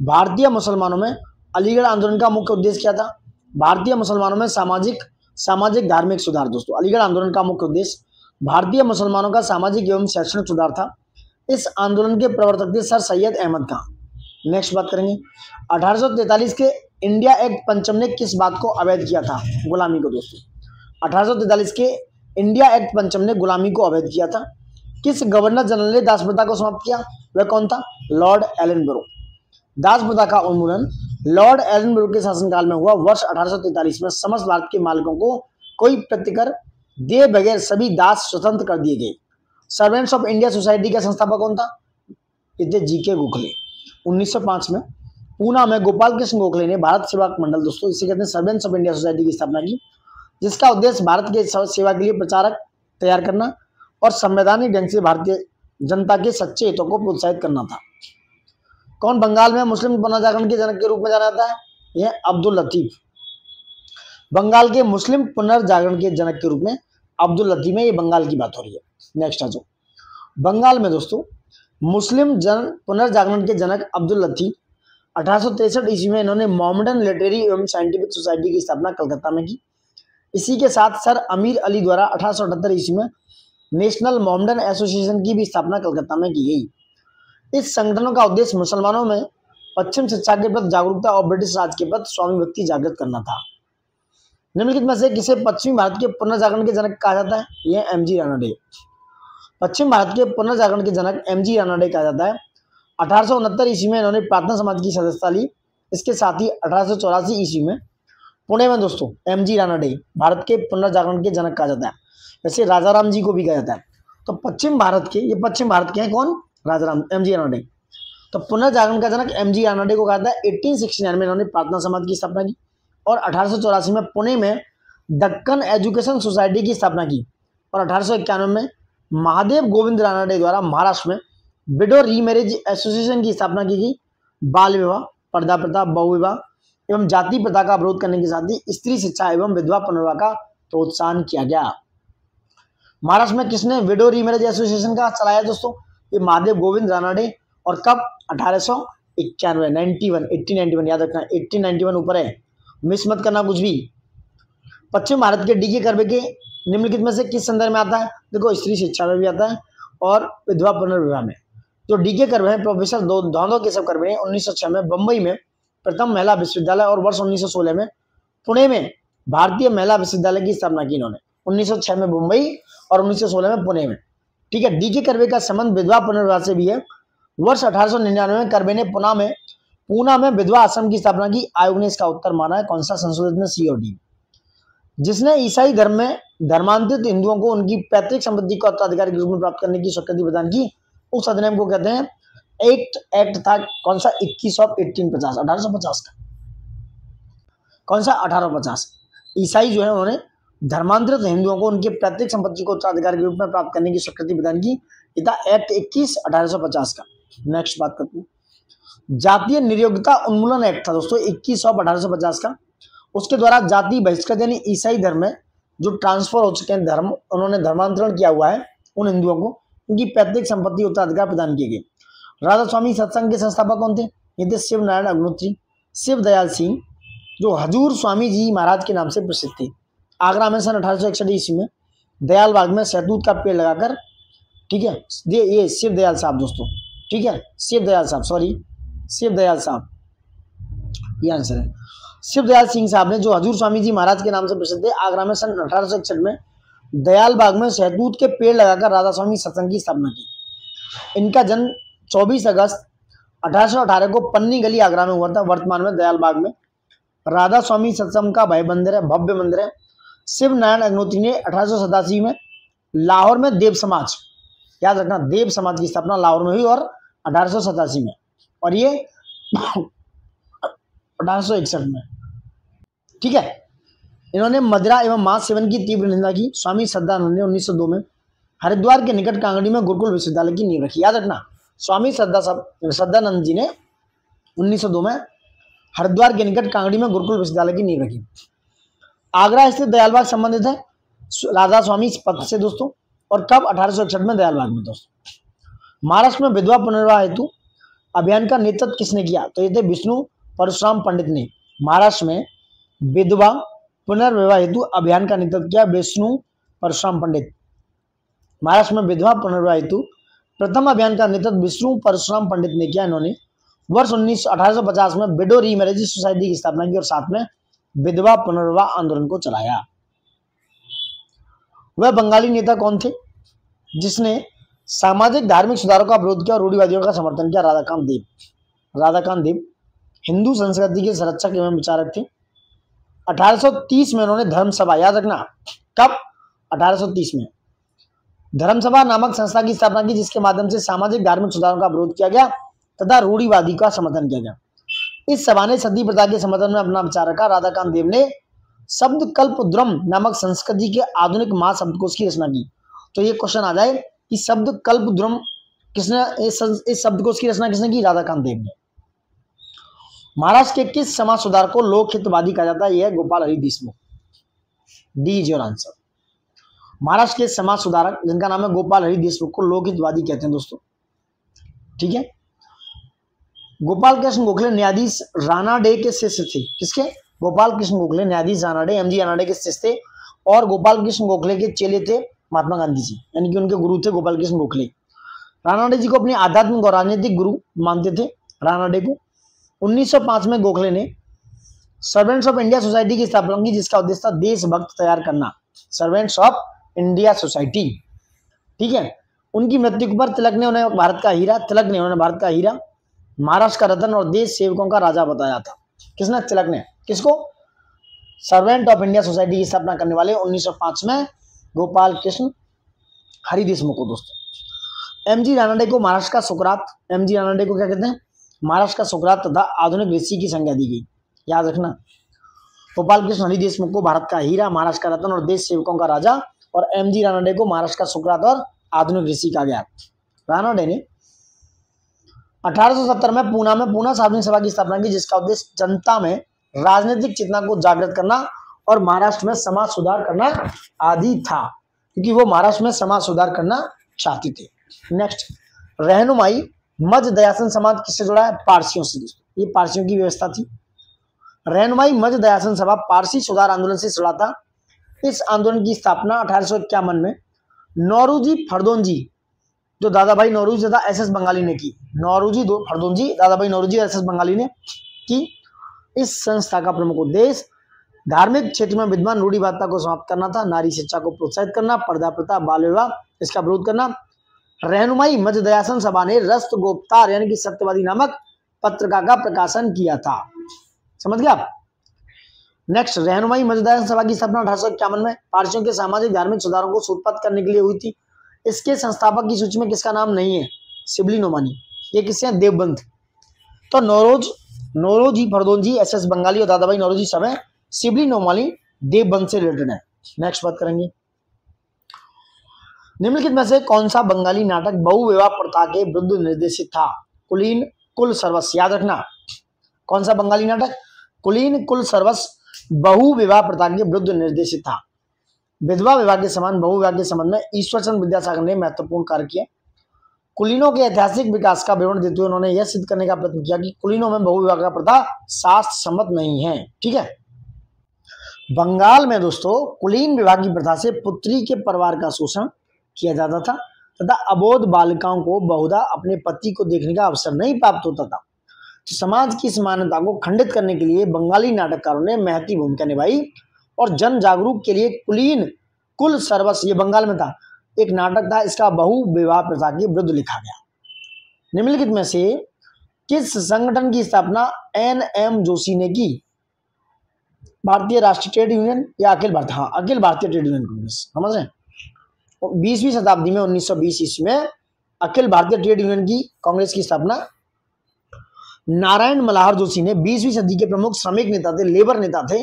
भारतीय मुसलमानों में अलीगढ़ आंदोलन का मुख्य उद्देश्य क्या था? भारतीय मुसलमानों में सामाजिक धार्मिक सुधार दोस्तों। अलीगढ़ आंदोलन का मुख्य उद्देश्य भारतीय मुसलमानों का सामाजिक एवं शैक्षणिक सुधार था। इस आंदोलन के प्रवर्तक थे सर सैयद अहमद खां। नेक्स्ट बात करेंगे, 1843 के इंडिया एक्ट पंचम ने किस बात को अवैध किया था? गुलामी को दोस्तों। 1843 के इंडिया एक्ट पंचम ने गुलामी को अवैध किया था। किस गवर्नर जनरल ने दास प्रथा को समाप्त किया? वह कौन था? Lord Ellenborough. दास प्रथा का उन्मूलन लॉर्ड एलनबरो के शासनकाल में हुआ। वर्ष 1843 में समस्त भारत के मालिकों को कोई प्रतिकर दिए बगैर सभी दास स्वतंत्र कर दिए गए। सर्वेंट्स ऑफ इंडिया सोसाइटी का संस्थापक कौन था? ये थे जी के गोखले। 1905 में पूना में गोपाल कृष्ण गोखले ने भारत सेवा मंडल दोस्तों, इसे कहते हैं सर्वेंट्स ऑफ इंडिया सोसाइटी की स्थापना की, जिसका उद्देश्य भारत के सेवा के लिए प्रचारक तैयार करना और संवैधानिक ढंग से भारतीय जनता के सच्चे हितों को प्रोत्साहित करना था। कौन बंगाल में मुस्लिम पुनर्जागरण के जनक के रूप में जाना जाता है? यह अब्दुल लतीफ। बंगाल के मुस्लिम पुनर्जागरण के जनक के रूप में अब्दुल लतीफ में, ये बंगाल की बात हो रही है। नेक्स्ट आ जाओ, बंगाल में दोस्तों मुस्लिम पुनर्जागरण के जनक अब्दुल लतीफ 1863 ईस्वी में इन्होंने मोहम्मडन लिटरेरी एवं साइंटिफिक सोसाइटी की स्थापना कलकत्ता में की। इसी के साथ सर अमीर अली द्वारा 1878 ईस्वी में नेशनल मोहम्मडन एसोसिएशन की भी स्थापना कलकत्ता में की गई। इस संगठनों का उद्देश्य मुसलमानों में पश्चिम शिक्षा के प्रति जागरूकता और ब्रिटिश राज के प्रति स्वामी भक्ति जागृत करना था। निम्नलिखित में से किसे पश्चिमी भारत के पुनर्जागरण के जनक कहा जाता है? यह एमजी रानडे। पश्चिम भारत के पुनर्जागरण के जनक एमजी रानडे कहा जाता है। 1869 ईस्वी में इन्होंने प्रार्थना समाज की सदस्यता ली। इसके साथ ही 1884 ईस्वी में पुणे में दोस्तों एमजी रानडे भारत के पुनर्जागरण के जनक कहा जाता है। वैसे राजाराम जी को भी कहा जाता है। तो पश्चिम भारत के हैं कौन? राजाराम, एमजी रानडे। तो पुनर्जागरण का जनक एमजी रानडे को कहा जाता है। 1869 में इन्होंने प्रार्थना समाज की स्थापना की और 1884 में पुणे में दक्कन एजुकेशन सोसाइटी की स्थापना की और 1891 में महादेव गोविंद रानडे द्वारा महाराष्ट्र में विडो रीमैरिज एसोसिएशन की स्थापना की गई। बाल विवाह, पर्दा प्रथा, बहुविवाह एवं जाति प्रथा का विरोध करने के साथ ही स्त्री शिक्षा एवं विधवा पुनर्विवाह का प्रोत्साहन किया गया। महाराष्ट्र में किसने विडो रीमैरिज एसोसिएशन का चलाया दोस्तों? ये महादेव गोविंद रानडे। और कब? 1891 याद रखना, 1891 ऊपर है, मिस मत करना कुछ भी। पश्चिम भारत के डीके कर्वे के निम्नलिखित में से किस संदर्भ में आता है? देखो, स्त्री शिक्षा में भी आता है और विधवा पुनर्विवाह में। जो डीके कर्वे हैं प्रोफेसर दादो केशव कर्वे ने 1906 में बम्बई में प्रथम महिला विश्वविद्यालय और वर्ष 1916 में पुणे में भारतीय महिला विश्वविद्यालय की स्थापना की इन्होंने। 1906 में मुंबई और 1916 में पुणे में, ठीक है। डीके कर्वे का संबंध विधवा पुनर्विवाह से भी है। वर्ष 1899 में कर्वे ने पूना में विधवा आश्रम की स्थापना की। आयोग ने इसका उत्तर माना है कौन सा? संशोधित में सी और डी। जिसने ईसाई धर्म में धर्मांतरित हिंदुओं को उनकी पैतृक संपत्ति का उत्तराधिकार के रूप में प्राप्त करने की स्वीकृति प्रदान की, उस अधिनियम को कहते हैं एक्ट था कौन सा? 21 ऑफ 1850, 1850 का। कौन सा? 1850। ईसाई जो है उन्होंने धर्मांतरित हिंदुओं को उनके पैतृक संपत्ति को उत्तराधिकार के रूप में प्राप्त करने की स्वीकृति प्रदान की। ये था एक्ट 21 1850 का। नेक्स्ट बात करते हैं, जातीय नियोक्ता उन्मूलन एक्ट था दोस्तों 21 ऑफ 1850 का। उसके द्वारा जाति बहिष्कृत यानी ईसाई धर्म में जो ट्रांसफर हो चुके हैं धर्म, उन्होंने धर्मांतरण किया हुआ है, उन हिंदुओं को उनकी पैतृक संपत्ति उत्तराधिकार प्रदान किए गए। राधा स्वामी सत्संग के संस्थापक कौन थे? ये थे शिव नारायण अग्निहोत्री, शिव दयाल सिंह, जो हजूर स्वामी जी महाराज के नाम से प्रसिद्ध थे। आगरा में सन 1861 ईस्वी में दयाल बाग में सहतूत का पेड़ लगाकर, ठीक है, ये शिव दयाल साहब दोस्तों, ठीक है, शिव दयाल साहब, सॉरी, शिवदयाल साहब, ये आंसर है। शिवदयाल सिंह साहब ने, जो हजूर स्वामी जी महाराज के नाम से प्रसिद्ध है, आगरा में सन 1861 में दयाल बाग में शहतूत के पेड़ लगाकर राधा स्वामी सत्संग की स्थापना की। इनका जन्म 24 अगस्त 1818 को पन्नी गली आगरा में हुआ था। वर्तमान में दयाल बाग में राधा स्वामी सत्संग का भव्य मंदिर है। शिव नारायण अग्निहोत्री ने 1887 में लाहौर में देव समाज, याद रखना, देव समाज की स्थापना लाहौर में हुई और 1887 में, और ये 1861 में, ठीक है। इन्होंने मदिरा एवं मांस सेवन की तीव्र निंदा की। स्वामी श्रद्धानंद ने 1902 में हरिद्वार के निकट कांगड़ी में गुरुकुल विश्वविद्यालय की नींव रखी। याद रखना, स्वामी श्रद्धानंद जी ने 1902 में हरिद्वार के निकट कांगड़ी में गुरुकुल विश्वविद्यालय की नींव रखी। आगरा स्थित दयालबाग संबंधित है राधा स्वामी पथ से दोस्तों, और कब? 1861 में दयालबाग में दोस्तों। महाराष्ट्र में विधवा पुनर्विवाह हेतु अभियान का नेतृत्व किसने किया? तो ये थे विष्णु परशुराम पंडित ने। महाराष्ट्र में विधवा पुनर्विवाह हेतु अभियान का नेतृत्व किया विष्णु परशुराम पंडित। महाराष्ट्र में विधवा पुनर्विवाह हेतु प्रथम अभियान का नेतृत्व विष्णु परशुराम पंडित ने किया। इन्होंने वर्ष 1850 में विडो रीमैरिज सोसाइटी की स्थापना की और साथ में विधवा पुनर्विवाह आंदोलन को चलाया। वह बंगाली नेता कौन थे जिसने सामाजिक धार्मिक सुधारों का विरोध किया और रूढ़िवादियों का समर्थन किया? राधाकांत देव। राधाकांत देव हिंदू संस्कृति के संरक्षक एवं विचारक थे। 1830 में उन्होंने धर्मसभा, याद रखना, कब? 1830 में धर्मसभा नामक संस्था की स्थापना की, जिसके माध्यम से सामाजिक धार्मिक सुधारों का विरोध किया गया तथा रूढ़िवादी का समर्थन किया गया। इस सभा ने सती प्रथा के समर्थन में अपना विचार रखा। राधाकांत देव ने शब्द कल्पद्रुम नामक संस्कृति के आधुनिक महाशब्दकोश की रचना की। तो ये क्वेश्चन आ जाए कि शब्द कल्पद्रुम किसने, इस शब्दकोश की रचना किसने की? राधाकांत देव ने। महाराष्ट्र के किस समाज सुधारक को लोक हितवादी कहा जाता है? यह Gopal Hari Deshmukh. D is your answer. Maharashtra के समाज सुधारक जिनका नाम है गोपाल हरि देशमुख को लोक हितवादी कहते हैं दोस्तों, ठीक है। गोपाल कृष्ण गोखले न्यायाधीश रानाडे के शिष्य थे। किसके? गोपाल कृष्ण गोखले न्यायाधीश रानाडे, एमजी रानाडे के शिष्य थे, और गोपाल कृष्ण गोखले के चेले थे महात्मा गांधी जी, यानी कि उनके गुरु थे गोपाल कृष्ण गोखले। रानाडे जी को अपने आध्यात्मिक और राजनीतिक गुरु मानते थे रानाडे को। 1905 में गोखले ने सर्वेंट्स ऑफ इंडिया सोसाइटी की स्थापना की, जिसका उद्देश्य था देशभक्त तैयार करना। सर्वेंट्स ऑफ इंडिया सोसाइटी, ठीक है। उनकी मृत्यु पर तिलक ने उन्हें भारत का हीरा, महाराष्ट्र का रत्न और देश सेवकों का राजा बताया था। किसने? तिलक ने। किसको? सर्वेंट ऑफ इंडिया सोसाइटी की स्थापना करने वाले 1905 में गोपाल कृष्ण हरि देशमुख को दोस्तों। एमजी रानाडे को महाराष्ट्र का सुकरात, एमजी रानाडे को क्या कहते हैं? महाराष्ट्र का सुकरात तथा आधुनिक ऋषि की संज्ञा दी गई। याद रखना, गोपाल कृष्ण हरि देशमुख को भारत का हीरा, महाराष्ट्र का रत्न और देश सेवकों का राजा, और एमजी रानाडे को महाराष्ट्र का सुकरात और आधुनिक ऋषि कहा गया। रानाडे ने 1870 में पूना सार्वजनिक सभा की स्थापना की, जिसका उद्देश्य जनता में राजनीतिक चेतना को जागृत करना और महाराष्ट्र में समाज सुधार करना आदि था, क्योंकि वो महाराष्ट्र में समाज सुधार करना चाहते थे। नेक्स्ट, रहनुमाई मज दयासन समाज किससे जुड़ा है? पारसियों से। ये पारसियों की व्यवस्था थी। रहनुमाई मज दयासन सभा पारसी सुधार आंदोलन से जुड़ा था। इस आंदोलन की स्थापना 1851 में नौरोजी फरदोंजी, जो दादा भाई नौरोजी तथा एसएस बंगाली ने की। नौरोजी फरदोंजी, दादा भाई नौरोजी, एसएस बंगाली ने की। इस संस्था का प्रमुख उद्देश्य धार्मिक क्षेत्र में विद्यमान रूढ़िवादिता को समाप्त करना था, नारी शिक्षा को प्रोत्साहित करना, पर्दा प्रथा, बाल विवाह इसका विरोध करना। रहनुमाई मज दयासन सभा ने रस्त गोप्तार यानी कि सत्यवादी नामक पत्रिका का प्रकाशन किया था। समझ गया आप? नेक्स्ट, रहनुमाई मज दयासन सभा की स्थापना 1851 में पारसियों के सामाजिक धार्मिक सुधारों को सूत्रबद्ध करने के लिए हुई थी। इसके संस्थापक की सूची में किसका नाम नहीं है? शिबली नोमानी। ये किससे हैं? देवबंद। तो नौरोजी फरदोंजी, एसएस बंगाली और दादाभाई नौरोजी सब है। शिबली नोमानी देवबंद से रिलेटेड है। नेक्स्ट बात करेंगे, निम्नलिखित में से कौन सा बंगाली नाटक बहुविवाह प्रथा के विरुद्ध निर्देशित था? कुलीन कुल सर्वस। याद रखना, कौन सा बंगाली नाटक? कुलीन कुल सर्वस बहुविवाह प्रथा के विरुद्ध निर्देशित था। विधवा विवाह के समान बहुविवाह के संबंध में ईश्वरचंद्र विद्यासागर ने महत्वपूर्ण कार्य किया। कुलीनों के ऐतिहासिक विकास का विवरण देते हुए उन्होंने यह सिद्ध करने का प्रयत्न किया कि कुलीनों में बहुविवाह का प्रथा शास्त्र सम्मत नहीं है। ठीक है, बंगाल में दोस्तों कुलीन विवाह की प्रथा से पुत्री के परिवार का शोषण किया जाता था तथा अबोध बालिकाओं को बहुधा अपने पति को देखने का अवसर नहीं प्राप्त होता था। समाज की इस मान्यता को खंडित करने के लिए बंगाली नाटककारों ने महती भूमिका निभाई और जन जागरूक के लिए कुलीन कुल सर्वस, ये बंगाल में था, एक नाटक था, इसका बहु विवाह प्रथा के विरुद्ध लिखा गया। निम्नलिखित में से किस संगठन की स्थापना एन.एम. जोशी ने की? भारतीय राष्ट्रीय ट्रेड यूनियन या अखिल भारत, हाँ अखिल भारतीय ट्रेड यूनियन कांग्रेस, समझ रहे हैं। 20वीं शताब्दी में 1920 ईस्वी में अखिल भारतीय ट्रेड यूनियन की कांग्रेस की स्थापना नारायण मल्हार जोशी ने 20वीं सदी के प्रमुख श्रमिक नेता थे, लेबर नेता थे,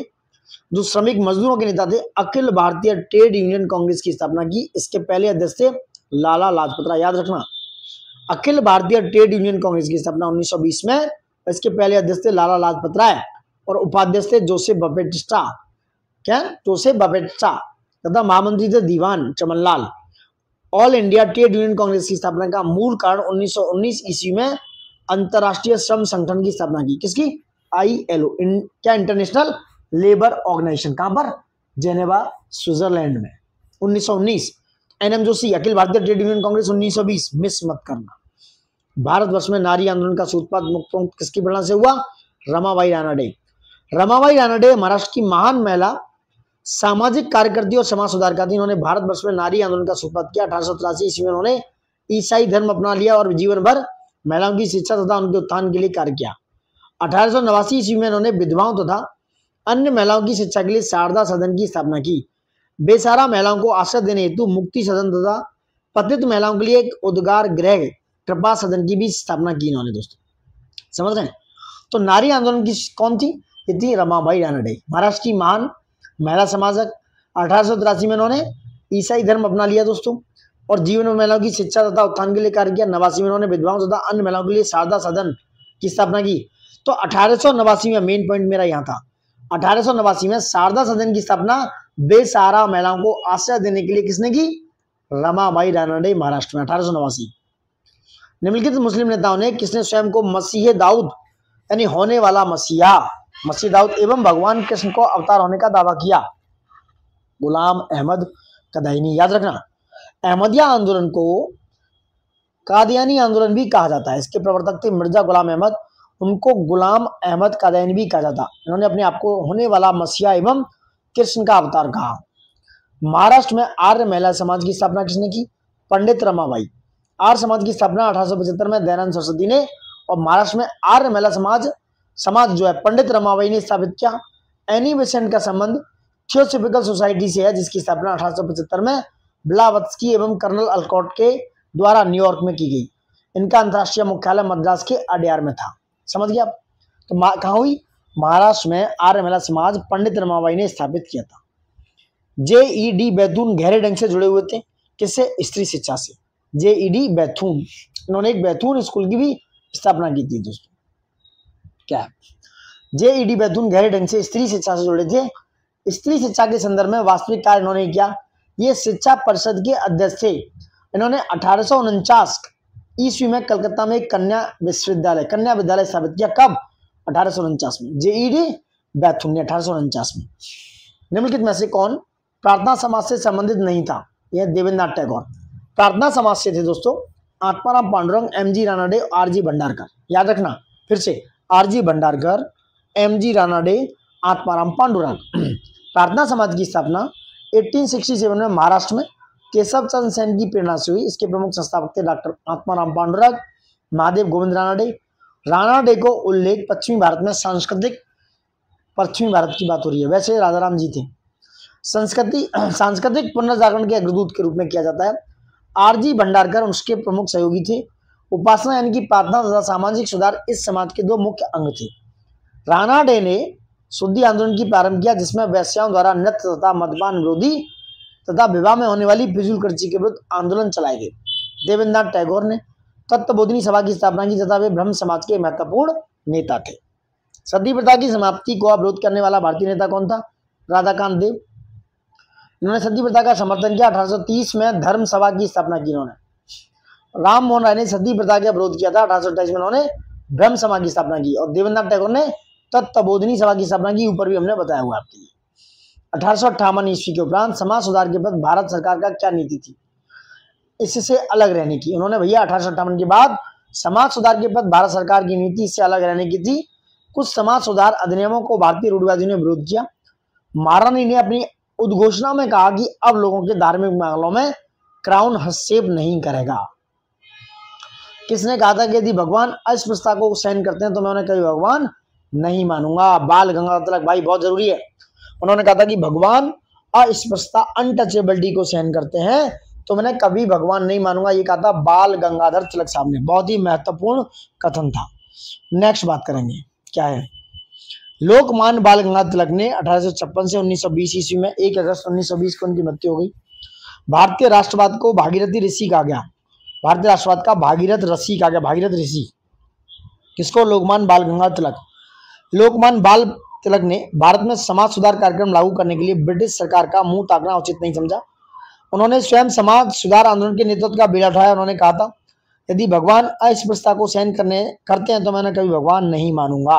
जो श्रमिक मजदूरों के नेता थे, Akhil Bharatiya trade union congress की स्थापना की। इसके पहले अध्यक्ष थे लाला लाजपत राय, याद रखना। Akhil Bharatiya trade union congress की स्थापना 1920 में, इसके पहले अध्यक्ष थे लाला लाजपत राय और उपाध्यक्ष थे जोसेफ बपेटिस्टा, क्या जोसेफ बपेटिस्टा, तथा महामंत्री थे Diwan Chamanlal. All India trade union congress की स्थापना का मूल कारण 1919 ईस्वी में अंतरराष्ट्रीय श्रम संगठन की स्थापना की। किसकी? ILO, क्या इंटरनेशनल लेबर ऑर्गेनाइजेशन, कहां पर? जेनेवा, स्विट्जरलैंड में, 1919। एन.एम. Joshi Akhil Bharatiya trade union Congress 1920, miss मत करना। भारतवर्ष में नारी आंदोलन का सूत्रपात मुख्य किसकी प्रेरणा से हुआ? रमाबाई रानडे। रमाबाई रानडे महाराष्ट्र की महान महिला सामाजिक कार्यकर्ती और समाज सुधारक थी। इन्होंने भारतवर्ष में नारी आंदोलन का सूत्रपात किया। 1883 ईस्वी में उन्होंने ईसाई धर्म अपना लिया और जीवन भर महिलाओं की शिक्षा तथा उनके उत्थान के लिए कार्य किया। 1889 ईस्वी में उन्होंने विधवाओं तथा अन्य महिलाओं की शिक्षा के लिए शारदा सदन की स्थापना की। बेसहारा महिलाओं को आश्रय देने हेतु मुक्ति सदन तथा पतित महिलाओं के लिए एक उद्गार गृह कृपा सदन की भी स्थापना की इन्होंने। दोस्तों समझ रहे हैं? तो नारी आंदोलन की कौन थी? ये थी रमाबाई रानडे, महाराष्ट्र की महान महिला समाजक। 1883 में उन्होंने ईसाई धर्म अपना लिया दोस्तों और जीवन में महिलाओं की शिक्षा तथा उत्थान के लिए कार्य किया। 89 में उन्होंने विधवाओं तथा अन्य महिलाओं के लिए शारदा सदन की स्थापना की। तो 1889 में मेन पॉइंट मेरा यहाँ था, 1889 में शारदा सदन की स्थापना बेसहारा महिलाओं को आश्रय देने के लिए किसने की? रमाबाई रानडे, महाराष्ट्र में 1889। निम्नलिखित मुस्लिम नेताओं ने किसने स्वयं को मसीह दाऊद यानी होने वाला मसीह दाऊद एवं भगवान कृष्ण को अवतार होने का दावा किया? गुलाम अहमद कदाइनी, याद रखना। अहमदिया आंदोलन को कादियानी आंदोलन भी कहा जाता है। इसके प्रवर्तक थे मिर्जा गुलाम अहमद, उनको गुलाम अहमद कादियानी भी कहा जाता। इन्होंने अपने आप को होने वाला मसीहा एवं कृष्ण का अवतार कहा। महाराष्ट्र में आर्य महिला समाज की स्थापना किसने की? पंडित रमाबाई। आर्य समाज की स्थापना 1875 में दयानंद सरस्वती ने और महाराष्ट्र में आर्य महिला समाज जो है पंडित रमाबाई ने स्थापित किया। एनी बेसेंट का संबंध थियोसॉफिकल सोसाइटी से है, जिसकी स्थापना 1875 में ब्लावत्स्की एवं कर्नल अल्कॉट के द्वारा न्यूयॉर्क में की गई। इनका अंतर्राष्ट्रीय मुख्यालय मद्रास के अड्यार में था। समझ गया आप? तो कहाँ हुई? महाराष्ट्र में आर्य महिला समाज पंडित रमाबाई ने स्थापित किया था। J.E.D. बैथून गहरे ढंग से जुड़े हुए थे किससे? स्त्री शिक्षा से। J.E.D. बैथून, इन्होंने एक बैथून स्कूल की भी स्थापना की थी दोस्तों। क्या J.E.D. बैथून गहरे ढंग से स्त्री शिक्षा से जुड़े थे। स्त्री शिक्षा के संदर्भ में वास्तविक कार्य इन्होंने किया। ये शिक्षा परिषद के अध्यक्ष थे। इन्होंने 1849 ईस्वी में कलकत्ता में कन्या विद्यालय स्थापित किया। कब? 1849 में। J.E.D. बैथून ने 1849 में। निम्नलिखित में से कौन प्रार्थना समाज से संबंधित नहीं था? यह देवेंद्रनाथ टैगोर प्रार्थना समाज से थे दोस्तों। आत्माराम पांडुरंग, M.G. रानडे, R.G. भंडारकर, याद रखना फिर से, R.G. भंडारकर, M.G. रानडे, आत्माराम पांडुरंग। प्रार्थना समाज की स्थापना 1867 में महाराष्ट्र में केशव चंद्र सेन की प्रेरणा से हुई। इसके प्रमुख संस्थापक थे डॉक्टर आत्माराम पांडुरंग, महादेव गोविंद रानडे। रानडे को उल्लेख पश्चिमी भारत में पश्चिमी भारत की बात हो रही है, वैसे राजाराम जी थे। सांस्कृतिक पुनर्जागरण के अग्रदूत के रूप में किया जाता है। R.G. भंडारकर उसके प्रमुख सहयोगी थे। उपासना यानी कि प्रार्थना तथा सामाजिक सुधार इस समाज के दो मुख्य अंग थे। रानडे ने शुद्धि आंदोलन की प्रारंभ किया, जिसमें वैश्याओं द्वारा नृत्य तथा मद्यपान विरोधी तथा विवाह में होने वाली फिजूल खर्ची के विरुद्ध आंदोलन चलाए गए। देवेंद्रनाथ टैगोर ने तत्वबोधिनी सभा की स्थापना की तथा वे ब्रह्म समाज के महत्वपूर्ण नेता थे। सती प्रथा की समाप्ति को विरोध करने वाला भारतीय नेता कौन था? राधाकांत देव। इन्होंने सती प्रथा का समर्थन किया। 1830 में धर्म सभा की स्थापना की इन्होंने। राम मोहन राय ने सती प्रथा का विरोध किया था। 1828 में उन्होंने ब्रह्म सभा की स्थापना की और देवेंद्रनाथ टैगोर ने तत्वबोधिनी सभा की स्थापना की, ऊपर भी हमने बताया हुआ आपके लिए। 1858 ईस्वी के उपरांत समाज सुधार के बाद भारत सरकार का क्या नीति थी? इससे अलग रहने की। उन्होंने भैया 1858 के बाद समाज सुधार के पद भारत सरकार की नीति इससे अलग रहने की थी। कुछ समाज सुधार अधिनियमों को भारतीय रूढ़िवादियों ने विरोध किया। महारानी ने अपनी उद्घोषणा में कहा कि अब लोगों के धार्मिक मामलों में क्राउन हस्तक्षेप नहीं करेगा। किसने कहा था कि यदि भगवान अस्पृश्यता को सहन करते हैं तो मैं उन्हें कभी भगवान नहीं मानूंगा। बाल गंगाधर तिलक, भाई बहुत जरूरी है। उन्होंने कहा था कि भगवान अस्पृश्यता अनटचेबिलिटी को सहन करते हैं तो मैंने कभी भगवान नहीं मानूंगा, ये कहा था बाल गंगाधर तिलक साहब ने। बहुत ही महत्वपूर्ण कथन था। नेक्स्ट बात करेंगे क्या है। लोकमान्य बाल गंगाधर तिलक ने 1856 से 1920 ईस्वी में 1 अगस्त 1920 को उनकी मृत्यु हो गई। भारतीय राष्ट्रवाद को भागीरथी ऋषि कहा गया। भारतीय राष्ट्रवाद का भागीरथ ऋषि कहा गया। भागीरथ ऋषि किसको? लोकमान्य बाल गंगाधर तिलक। लोकमान्य बाल तिलक ने भारत में समाज सुधार कार्यक्रम लागू करने के लिए ब्रिटिश सरकार का मुंह ताकना उचित नहीं समझा। उन्होंने स्वयं समाज सुधार आंदोलन के नेतृत्व का बीड़ा उठाया। उन्होंने कहा था यदि भगवान अस्पृश्यता को सहन करते हैं तो मैं कभी भगवान नहीं मानूंगा।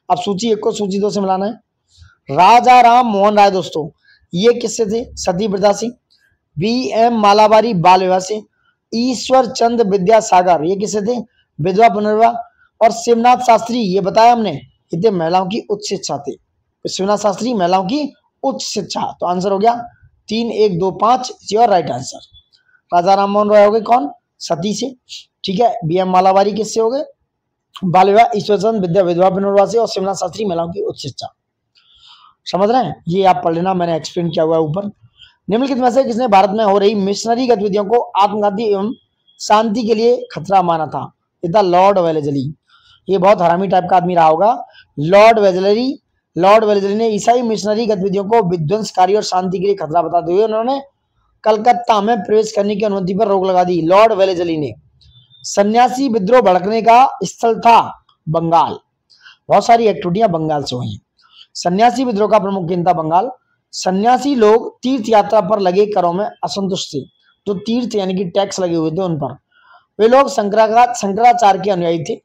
अब सूची 1 को सूची 2 से मिलाना है। राजा राम मोहन राय दोस्तों, ये किससे थे? सती प्रथा से। बी.एम. मालाबारी बाल विवाह से। ईश्वर चंद्र विद्यासागर ये किससे थे? विधवा पुनर्विवाह। और शिवनाथ शास्त्री, ये बताया हमने, ये थे महिलाओं की उच्च शिक्षा थे। शिवनाथ शास्त्री महिलाओं की उच्च शिक्षा। तो आंसर हो गया 3, 1, 2, 5 योर राइट आंसर। राजा राम मोहन राय हो गए कौन? सती से। ठीक है। बी.एम. मालाबारी किससे हो गए? बाल विवाह। ईश्वरचंद विधवा पुनर्विवाह से। और शिवनाथ शास्त्री महिलाओं की उच्च शिक्षा। समझ रहे हैं? ये आप पढ़ लेना, मैंने एक्सप्लेन किया हुआ है ऊपर। निम्नलिखित में से किसने भारत में हो रही मिशनरी गतिविधियों को आत्मघाती एवं शांति के लिए खतरा माना था? ये था लॉर्ड वेलेजली। ये बहुत हरामी टाइप का आदमी रहा होगा। लॉर्ड वेलेजली ने ईसाई मिशनरी गतिविधियों को विध्वंसकारी और शांति के लिए खतरा बताते हुए उन्होंने कलकत्ता में प्रवेश करने की अनुमति पर रोक लगा दी। लॉर्ड वेलेजली ने। सन्यासी विद्रोह भड़कने का स्थल था बंगाल। बहुत सारी एक्टिविटियां बंगाल से हुई। सन्यासी विद्रोह का प्रमुख केंद्र था बंगाल। सन्यासी लोग तीर्थ यात्रा पर लगे करों में असंतुष्ट थे। जो तीर्थ यानी कि टैक्स लगे हुए थे उन पर। वे लोग शंकराचार्य के अनुयायी थे।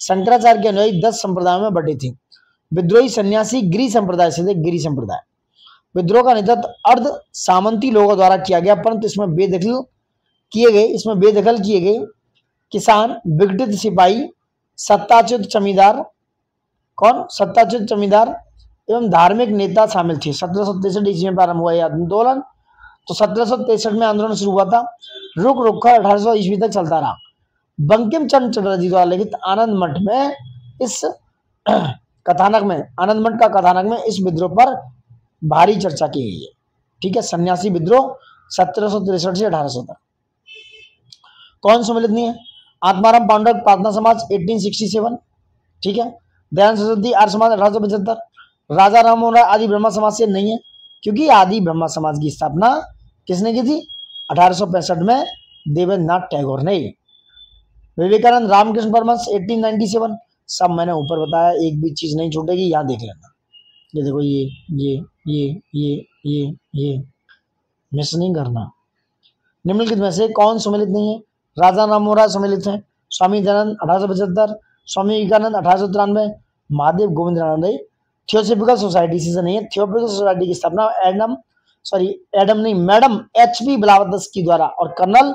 शंकराचार्य के अनुयायी 10 संप्रदायों में बटे थे। विद्रोही सन्यासी गिरि संप्रदाय से थे। गिरि संप्रदाय। विद्रोह का नेतृत्व अर्ध सामंती लोगों द्वारा किया गया, परंतु इसमें बेदखल किए गए किसान, विघटित सिपाही, सत्ताच्युत जमींदार एवं धार्मिक नेता शामिल थे। 1763 ईस्वी में प्रारंभ हुआ यह आंदोलन। तो 1763 में आंदोलन शुरू हुआ था। रुक कर 1800 ईस्वी तक चलता रहा। बंकिम चंद्र चटर्जी द्वारा लिखित आनंद मठ का कथानक में इस विद्रोह पर भारी चर्चा की गई है। ठीक है। सन्यासी विद्रोह 1763 से 1800 तक। कौन सम्मिलित नहीं है? आत्माराम पांडुरंग प्रार्थना समाज 1867। ठीक है। दयानंद सरस्वती आर्य समाज 1875। राजा राम मोहन राय आदि ब्रह्मा समाज से नहीं है, क्योंकि आदि ब्रह्मा समाज की स्थापना किसने की थी? 1865 में देवेंद्रनाथ टैगोर ने। विवेकानंद रामकृष्ण परमहंस 1897। सब मैंने ऊपर बताया, एक भी चीज नहीं छूटेगी, यहाँ देख लेना। ये देखो, ये मिस नहीं करना। निम्नलिखित में से कौन सम्मिलित नहीं है? राजा राम मोहन राय सम्मिलित है। स्वामी दयानंद 1875। स्वामी विवेकानंद 1893। महादेव गोविंद रानडे थियोसॉफिकल सोसाइटी से नहीं है। थियोसॉफिकल सोसाइटी की स्थापना मैडम H.P. ब्लावत्स्की द्वारा और कर्नल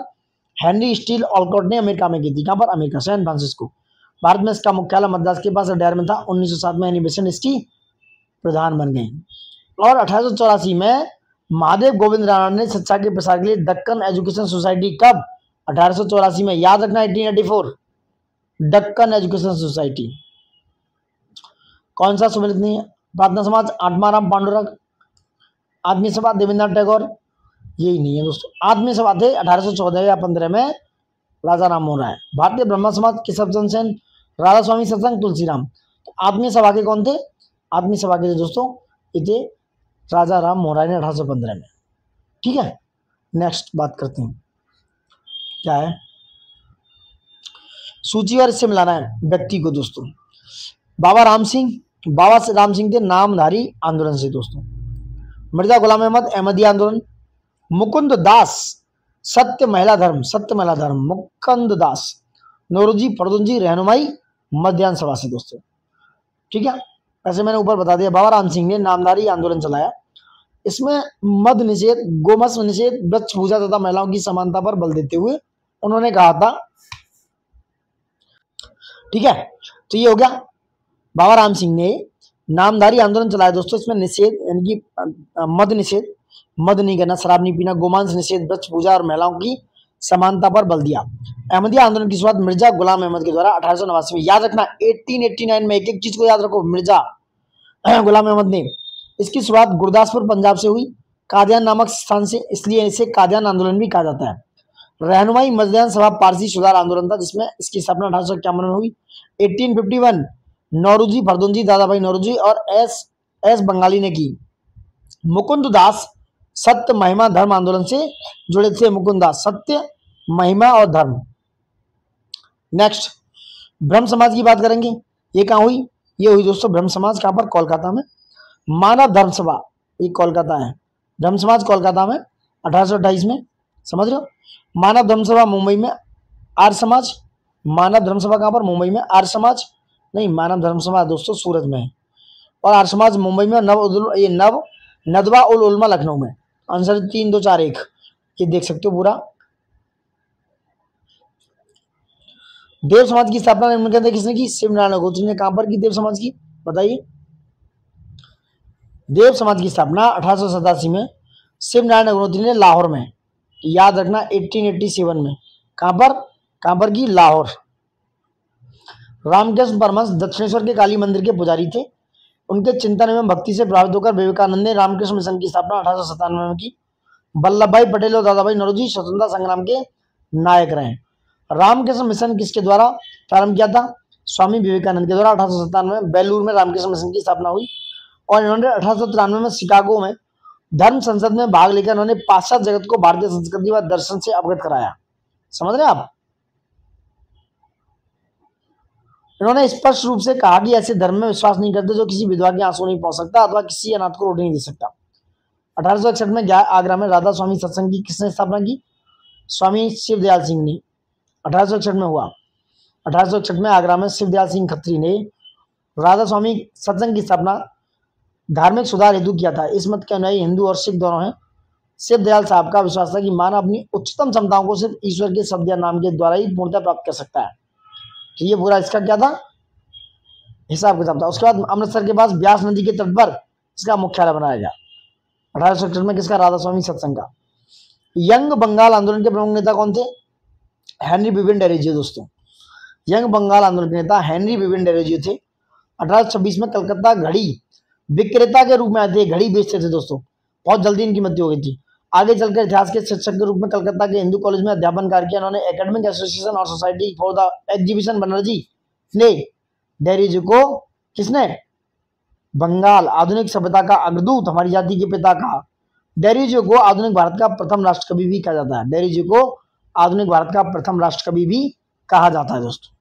हेनरी स्टील ऑलकॉट ने अमेरिका में की थी। कहां पर? America, San Francisco. भारत में इसका मुख्यालय मद्रास के पास डेयर में था। 1907 में एनी बेसेंट इसकी प्रधान बन गई। और 1884 में महादेव गोविंद रानडे ने शिक्षा के प्रसार के लिए दक्कन एजुकेशन सोसाइटी, कब? 1884 में। याद रखना 1884 दक्कन एजुकेशन सोसाइटी। कौन सा सम्मिलित नहीं है? प्रार्थना समाज आत्माराम पांडुरंग। आदमी सभा देवेंद्रनाथ टैगोर, यही नहीं है दोस्तों। आदमी सभा थे 1814 या 15 में राजा राम मोहन राय। भारतीय ब्रह्मा समाज केशवचंद्र सेन, राधा स्वामी सत्संग, तुलसीराम। तो आदमी सभा के कौन थे? आदमी सभा के दोस्तों ये थे राजा राम मोहन राय ने 1815 में। ठीक है। नेक्स्ट बात करते हैं क्या है। सूची और इससे मिलाना है व्यक्ति को दोस्तों। बाबा राम सिंह थे नामधारी आंदोलन से दोस्तों। मिर्जा गुलाम अहमदी आंदोलन। मुकुंद दास सत्य महिला धर्म। मुकुंद दास। नौरोजी फरदुंजी रहनुमाई मध्यान्ह सभा से दोस्तों। ठीक है। ऐसे मैंने ऊपर बता दिया। बाबा राम सिंह ने नामधारी आंदोलन चलाया। इसमें मद निषेध, गोमस निषेध, वृक्ष पूजा तथा महिलाओं की समानता पर बल देते हुए उन्होंने कहा था ठीक है, तो ये हो गया। बाबा राम सिंह ने नामधारी आंदोलन चलाया दोस्तों, इसमें निषेध यानी कि मद निषेध, मद नहीं करना, शराब नहीं पीना, गोमांस निषेध, वृक्ष पूजा और महिलाओं की समानता पर बल दिया। अहमदिया आंदोलन की शुरुआत मिर्जा गुलाम अहमद के द्वारा 1889 में, याद रखना 1889 में, एक एक चीज को याद रखो, मिर्जा गुलाम अहमद ने। इसकी शुरुआत गुरदासपुर पंजाब से हुई, कादियान नामक स्थान से, इसलिए इसे कादियान आंदोलन भी कहा जाता है। रहनुमाई मजदन सभा पारसी सुधार आंदोलन था, जिसमें इसकी स्थापना 1851 में हुई। 1851 नौरोजी फरदुंजी, दादा भाई नौरोजी और एस बंगाली ने की। मुकुंद दास सत्य महिमा धर्म आंदोलन से जुड़े थे। मुकुंद दास सत्य महिमा और धर्म। नेक्स्ट ब्रह्म समाज की बात करेंगे। ये कहाँ हुई? ये हुई दोस्तों ब्रह्म समाज, कहाँ पर? कोलकाता में। मानव धर्म सभा, ये कोलकाता है, ब्रह्म समाज कोलकाता में 1828 में, समझ रहे हो। मानव धर्म सभा मुंबई में। आर्य समाज, मानव धर्म सभा कहाँ पर? मुंबई में। आर्य समाज नहीं, मानव धर्म सभा दोस्तों सूरत में है, और आर्य समाज मुंबई में। नव नदवा उल उलमा लखनऊ में। आंसर 3 2 4 1, ये देख सकते हो पूरा। देव समाज की स्थापना निम्नलिखित में किसने की? शिव नारायण अग्निहोत्री ने। कहां पर की देव समाज की? बताइए। देव समाज की स्थापना 1887 में शिव नारायण अग्निहोत्री ने लाहौर में, याद रखना 1887 में। कहां पर की? लाहौर। रामकृष्ण परमहंस दक्षिणेश्वर के काली मंदिर के पुजारी थे। उनके चिंतन एवं भक्ति से प्रभावित होकर विवेकानंद ने रामकृष्ण मिशन की स्थापना 1897 में की। वल्लभ भाई पटेल और दादा भाई नौरोजी स्वतंत्रता संग्राम के नायक रहे। रामकृष्ण मिशन किसके द्वारा प्रारंभ किया था? स्वामी विवेकानंद के द्वारा 1897 में बेलूर में रामकृष्ण मिशन की स्थापना हुई। और इन्होंने 1893 में शिकागो में धर्म संसद में भाग लेकर इन्होंने पाश्चात्य जगत को भारतीय संस्कृति व दर्शन से अवगत कराया। समझ रहे आप? इन्होंने स्पष्ट रूप से कहा कि ऐसे धर्म में विश्वास नहीं करते जो किसी विधवा के आंसू नहीं पहुंच सकता अथवा किसी अनाथ को रोटी नहीं दे सकता। 1861 में आगरा में राधा स्वामी सत्संग की किसने स्थापना की? स्वामी शिवदयाल सिंह ने। 1861 में हुआ। 1861 में आगरा में शिवदयाल सिंह खत्री ने राधा स्वामी सत्संग की स्थापना धार्मिक सुधार हेतु किया था। इस मत के अनुयायी हिंदू और सिख दोनों हैं। शिवदयाल साहब का विश्वास था कि मानव अपनी उच्चतम क्षमताओं को सिर्फ ईश्वर के शब्द या नाम के द्वारा ही पूर्णता प्राप्त कर सकता है। तो ये पूरा इसका क्या था? हिसाब किताब था। उसके बाद अमृतसर के पास ब्यास नदी के तट पर इसका मुख्यालय बनाया गया 1861 में। किसका? राधा स्वामी सत्संग का। यंग बंगाल आंदोलन के प्रमुख नेता कौन थे? हेनरी बिबिन डेरेजियो दोस्तों। यंग बंगाल आंदोलन के नेता हेनरी बिबिन डेरेजियो थे। 1826 में कलकत्ता घड़ी विक्रेता के रूप में आए थे, घड़ी बेचते थे दोस्तों। बहुत जल्दी इनकी मृत्यु हो गई थी। आगे चलकर इतिहास के शिक्षक के रूप में कलकत्ता के हिंदू कॉलेज में अध्यापन कार्य किया। उन्होंने एकेडमिक एसोसिएशन और society for the exhibition Banerjee ने डेरेजियो को किसने? बंगाल आधुनिक सभ्यता का अग्रदूत, हमारी जाति के पिता का। डेरेजियो को आधुनिक भारत का प्रथम राष्ट्रकवि भी कहा जाता है। डेरेजियो को आधुनिक भारत का प्रथम राष्ट्रकवि भी कहा जाता है दोस्तों।